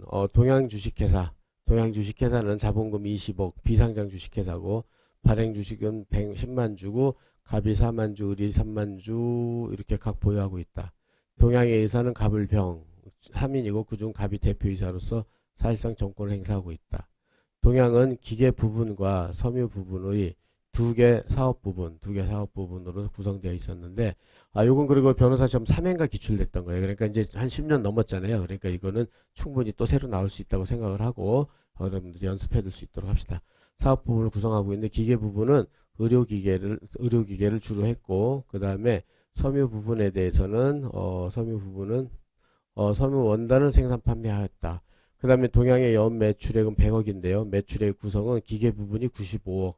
동양주식회사는 자본금 20억, 비상장 주식회사고, 발행 주식은 110만 주고, 갑이 4만 주, 을이 3만 주, 이렇게 각 보유하고 있다. 동양의 의사는 갑을병, 3인이고, 그중 갑이 대표이사로서 사실상 정권을 행사하고 있다. 동양은 기계 부분과 섬유 부분의 두 개 사업 부분으로 구성되어 있었는데, 요건 그리고 변호사 시험 3회인가 기출됐던 거예요. 그러니까 이제 한 10년 넘었잖아요. 그러니까 이거는 충분히 또 새로 나올 수 있다고 생각을 하고, 여러분들이 연습해 둘 수 있도록 합시다. 사업 부분을 구성하고 있는데, 기계 부분은 의료기계를 주로 했고, 그 다음에 섬유 부분에 대해서는, 섬유 원단을 생산 판매하였다. 그 다음에 동양의 연 매출액은 100억인데요. 매출액 구성은 기계 부분이 95억.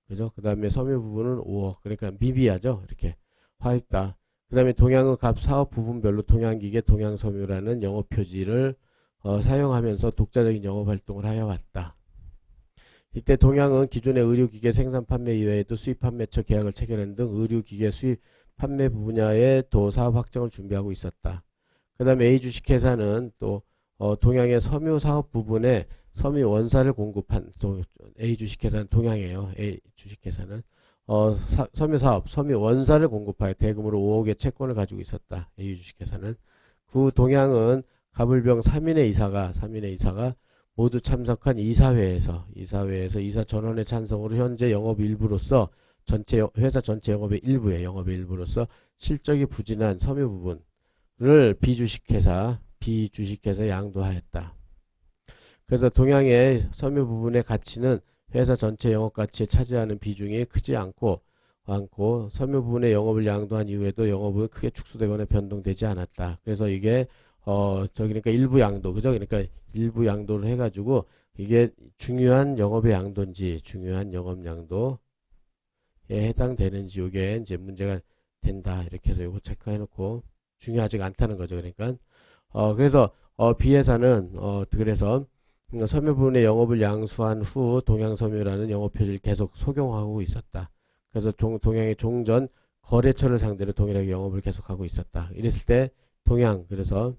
그죠? 그 다음에 섬유 부분은 5억. 그러니까 미비하죠? 이렇게. 화익다. 그 다음에 동양의 각 사업 부분별로 동양기계, 동양섬유라는 영업 표지를 사용하면서 독자적인 영업 활동을 하여 왔다. 이때 동양은 기존의 의료기계 생산 판매 이외에도 수입 판매처 계약을 체결한 등 의료기계 수입 판매 분야의 또 사업 확장을 준비하고 있었다. 그 다음에 A 주식회사는 또 동양의 섬유 사업 부분에 섬유 원사를 공급한 또 A 주식회사는 동양이에요. A 주식회사는 섬유 사업, 섬유 원사를 공급하여 대금으로 5억의 채권을 가지고 있었다. A 주식회사는 그 동양은 갑을병 3인의 이사가 모두 참석한 이사회에서 이사 전원의 찬성으로 현재 영업 일부로서 회사 전체 영업의 일부로서 실적이 부진한 섬유 부분을 비주식회사에 양도하였다. 그래서 동양의 섬유 부분의 가치는 회사 전체 영업 가치에 차지하는 비중이 크지 않고 섬유 부분의 영업을 양도한 이후에도 영업은 크게 축소되거나 변동되지 않았다. 그래서 이게 그러니까 일부 양도, 그죠? 그러니까 일부 양도를 해가지고 이게 중요한 영업의 양도인지 중요한 영업 양도에 해당되는지 이게 이제 문제가 된다. 이렇게 해서 요거 체크해 놓고 중요하지가 않다는 거죠. 그러니까 그래서 B회사는 그래서 섬유 부분의 영업을 양수한 후 동양섬유라는 영업 표시를 계속 속용하고 있었다. 그래서 동양의 종전 거래처를 상대로 동일하게 영업을 계속하고 있었다. 이랬을 때 그래서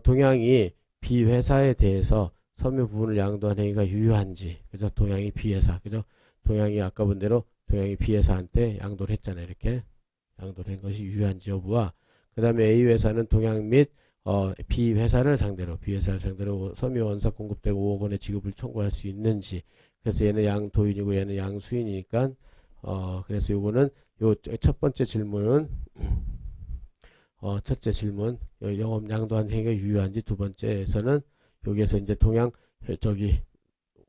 동양이 B회사에 대해서 섬유 부분을 양도한 행위가 유효한지, 그죠? 동양이 B회사, 그죠? 동양이 아까 본 대로 동양이 B회사한테 양도를 했잖아요. 이렇게 양도를 한 것이 유효한지 여부와, 그 다음에 A회사는 동양 및 B회사를 상대로 섬유 원사 공급되고 5억 원의 지급을 청구할 수 있는지. 그래서 얘는 양도인이고 얘는 양수인이니까 그래서 요거는 요 첫 번째 질문은 첫째 질문 영업 양도한 행위가 유효한지, 두 번째에서는 여기에서 이제 동양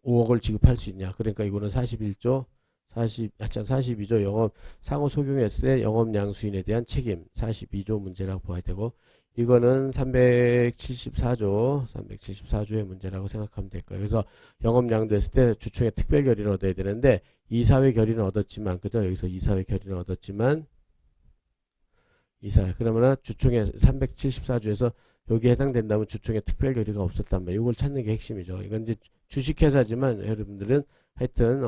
5억을 지급할 수 있냐. 그러니까 이거는 41조 42조 영업 상호 속용했을 때 영업 양수인에 대한 책임 42조 문제라고 봐야 되고, 이거는 374조의 문제라고 생각하면 될 거예요. 그래서 영업 양도했을 때 주총의 특별 결의를 얻어야 되는데 이사회 결의는 얻었지만, 그죠? 여기서 이사회 결의는 얻었지만 그러면은 주총의 374조에서 여기에 해당된다면 주총의 특별 결의가 없었단 말이에요. 이걸 찾는 게 핵심이죠. 이건 이제 주식회사지만 여러분들은 하여튼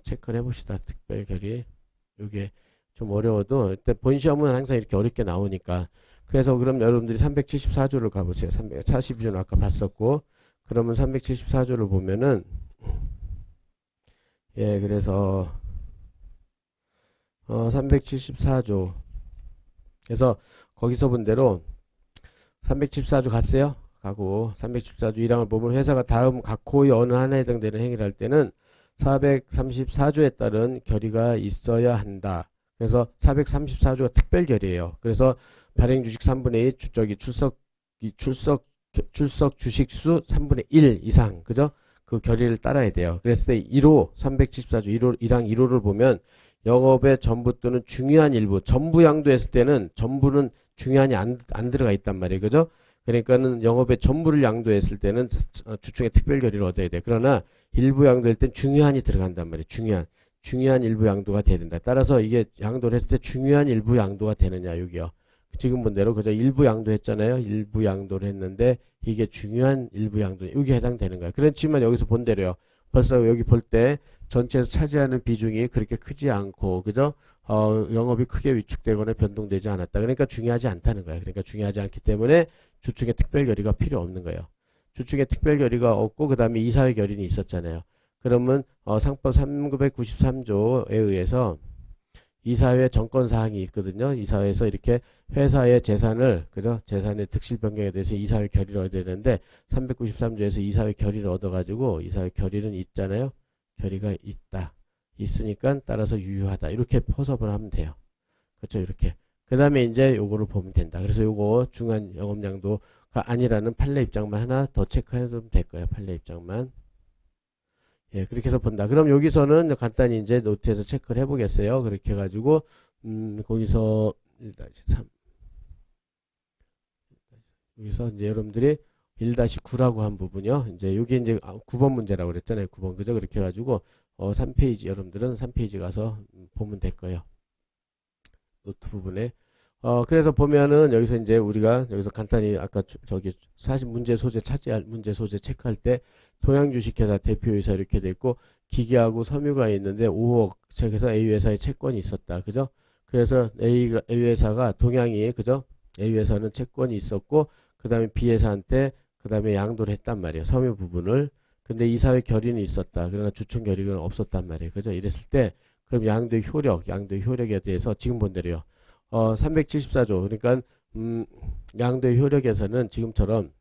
체크를 해봅시다. 특별 결의. 이게 좀 어려워도 일단 본 시험은 항상 이렇게 어렵게 나오니까. 그래서 그럼 여러분들이 374조를 가보세요. 342조는 아까 봤었고, 그러면 374조를 보면은 그래서 374조 그래서 거기서 본 대로 374조 갔어요. 가고 374조 1항을 보면 회사가 다음 각호의 어느 하나에 해당되는 행위를 할 때는 434조에 따른 결의가 있어야 한다. 그래서 434조가 특별 결의예요. 그래서 발행 주식 3분의 2 출석 주식수 3분의 1 이상, 그죠? 그 결의를 따라야 돼요. 그랬을 때 374조 1항 1호를 보면 영업의 전부 또는 중요한 일부, 전부 양도했을 때는 전부는 중요한이 안 들어가 있단 말이에요. 그죠? 그러니까는 영업의 전부를 양도했을 때는 주총의 특별 결의를 얻어야 돼. 그러나 일부 양도할 땐 중요한이 들어간단 말이에요. 중요한 일부 양도가 돼야 된다. 따라서 이게 양도를 했을 때 중요한 일부 양도가 되느냐, 여기요. 지금 본 대로 그저 일부 양도했잖아요. 일부 양도를 했는데 이게 중요한 일부 양도, 여기에 해당되는 거예요. 그렇지만 여기서 본 대로요. 벌써 여기 볼 때 전체에서 차지하는 비중이 그렇게 크지 않고, 그죠? 영업이 크게 위축되거나 변동되지 않았다. 그러니까 중요하지 않다는 거예요. 그러니까 중요하지 않기 때문에 주총의 특별 결의가 필요 없는 거예요. 주총의 특별 결의가 없고, 그 다음에 이사회 결의는 있었잖아요. 그러면 상법 3993조에 의해서 이사회 정권 사항이 있거든요. 이사회에서 이렇게 회사의 재산을, 그죠? 재산의 득실 변경에 대해서 이사회 결의를 얻어야 되는데 393조에서 이사회 결의를 얻어가지고 이사회 결의는 있잖아요. 결의가 있으니까 따라서 유효하다. 이렇게 포섭을 하면 돼요. 그렇죠? 이렇게. 그 다음에 이제 요거를 보면 된다. 그래서 요거 중간 영업양도가 아니라는 판례 입장만 하나 더 체크해두면 될 거예요. 판례 입장만. 그렇게 해서 본다. 그럼 여기서는 간단히 이제 노트에서 체크를 해보겠어요. 그렇게 해가지고, 거기서 1-3. 여기서 이제 여러분들이 1-9라고 한 부분이요. 이제 여기 이제 9번 문제라고 그랬잖아요. 9번. 그죠? 그렇게 해가지고, 3페이지, 여러분들은 3페이지 가서 보면 될 거예요. 노트 부분에. 그래서 보면은 여기서 이제 우리가 여기서 간단히 아까 저기 사실 문제 소재 체크할 때 동양주식회사 대표이사 이렇게 돼 있고 기계하고 섬유가 있는데 5억 그래서 A 회사에 채권이 있었다. 그죠? 그래서 A 회사가 동양이, 그죠? A 회사는 채권이 있었고 그 다음에 B 회사한테 그 다음에 양도를 했단 말이에요. 섬유 부분을. 근데 이사회 결의는 있었다. 그러나 주총 결의는 없었단 말이에요. 그죠? 이랬을 때 그럼 양도의 효력에 대해서 지금 본 대로요. 374조. 그러니까 양도의 효력에서는 지금처럼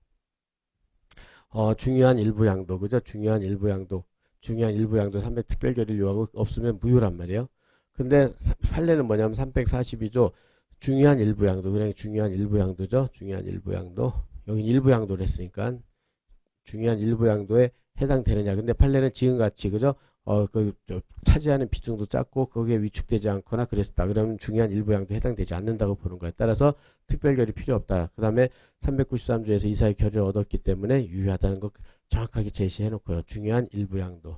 중요한 일부 양도, 그죠? 중요한 일부 양도 300 특별 결의를 요하고 없으면 무효란 말이에요. 근데 판례는 뭐냐면 342조 중요한 일부 양도, 그냥 중요한 일부 양도죠. 중요한 일부 양도. 여기 일부 양도를 했으니까 중요한 일부 양도에 해당되느냐. 근데 판례는 지금같이, 그죠? 차지하는 비중도 작고 거기에 위축되지 않거나 그랬다. 그러면 중요한 일부 양도 해당되지 않는다고 보는 거예요. 따라서 특별결의 필요 없다. 그 다음에 393조에서 이사의 결의를 얻었기 때문에 유효하다는 거 정확하게 제시해 놓고요. 중요한 일부 양도.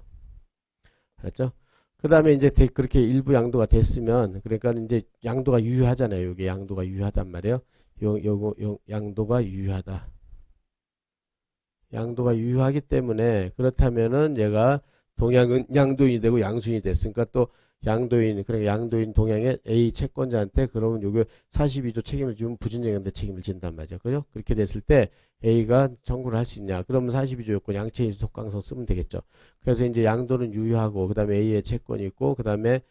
알았죠? 그 다음에 이제 그렇게 일부 양도가 됐으면, 그러니까 이제 양도가 유효하잖아요. 이게 양도가 유효하단 말이에요. 양도가 유효하다. 양도가 유효하기 때문에, 그렇다면은 얘가 동양은 양도인이 되고 양수인이 됐으니까 또 양도인, 그러니까 양도인 동양의 A 채권자한테 그러면 요게 42조 책임을 지면 부진정연대 책임을 진단 말이죠. 그죠? 그렇게 됐을 때 A가 청구를 할 수 있냐? 그러면 42조 요건 양체인수 속강성 쓰면 되겠죠. 그래서 이제 양도는 유효하고, 그 다음에 A의 채권이 있고, 그 다음에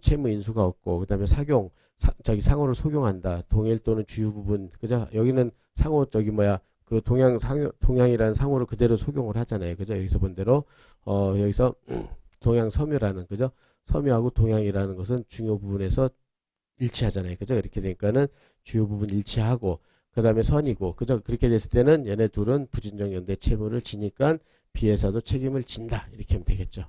채무 인수가 없고, 그 다음에 상호를 속용한다. 동일 또는 주요 부분, 그죠? 여기는 상호, 그 동양이라는 상호를 그대로 속용을 하잖아요. 그죠? 여기서 본 대로, 여기서 동양 섬유라는, 그죠? 섬유하고 동양이라는 것은 중요 부분에서 일치하잖아요. 그죠? 이렇게 되니까는 주요 부분 일치하고, 그 다음에 선이고, 그죠? 그렇게 됐을 때는 얘네 둘은 부진정 연대 채무를 지니까 B회사도 책임을 진다. 이렇게 하면 되겠죠.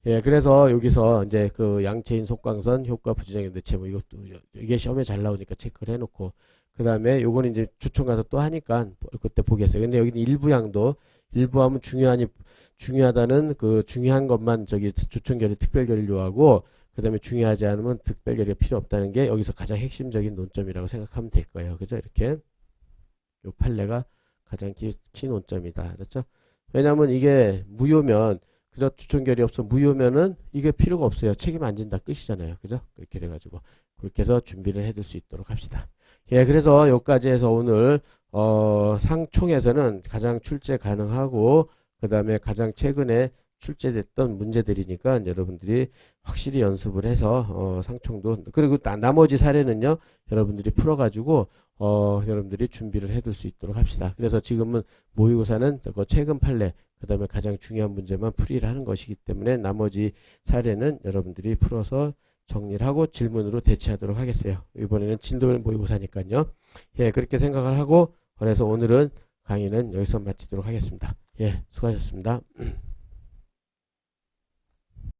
예, 그래서 여기서 이제 그 양체인 속광선 효과 부진정 연대 채무, 이것도, 이게 시험에 잘 나오니까 체크를 해놓고, 그 다음에 요거는 이제 주총 가서 또 하니까 그때 보겠어요. 근데 여기는 일부 양도, 일부 하면 중요하다는 그 중요한 것만 주총 결의 특별 결의를 요하고, 그 다음에 중요하지 않으면 특별 결의가 필요 없다는 게 여기서 가장 핵심적인 논점이라고 생각하면 될 거예요. 그죠? 이렇게. 요 판례가 가장 키 논점이다. 그렇죠? 왜냐면 이게 무효면, 그죠? 주총 결의 없어 무효면은 이게 필요가 없어요. 책임 안 진다. 끝이잖아요. 그죠? 그렇게 돼가지고. 그렇게 해서 준비를 해둘 수 있도록 합시다. 예, 그래서 여기까지 해서 오늘, 상총에서는 가장 출제 가능하고, 그 다음에 가장 최근에 출제됐던 문제들이니까 여러분들이 확실히 연습을 해서 상총도, 그리고 나머지 사례는요 여러분들이 풀어가지고 여러분들이 준비를 해둘 수 있도록 합시다. 그래서 지금은 모의고사는 그 최근 판례, 그 다음에 가장 중요한 문제만 풀이를 하는 것이기 때문에 나머지 사례는 여러분들이 풀어서 정리를 하고 질문으로 대체하도록 하겠어요. 이번에는 진도별 모의고사니까요. 예, 그렇게 생각을 하고, 그래서 오늘은 강의는 여기서 마치도록 하겠습니다. 예, 수고하셨습니다.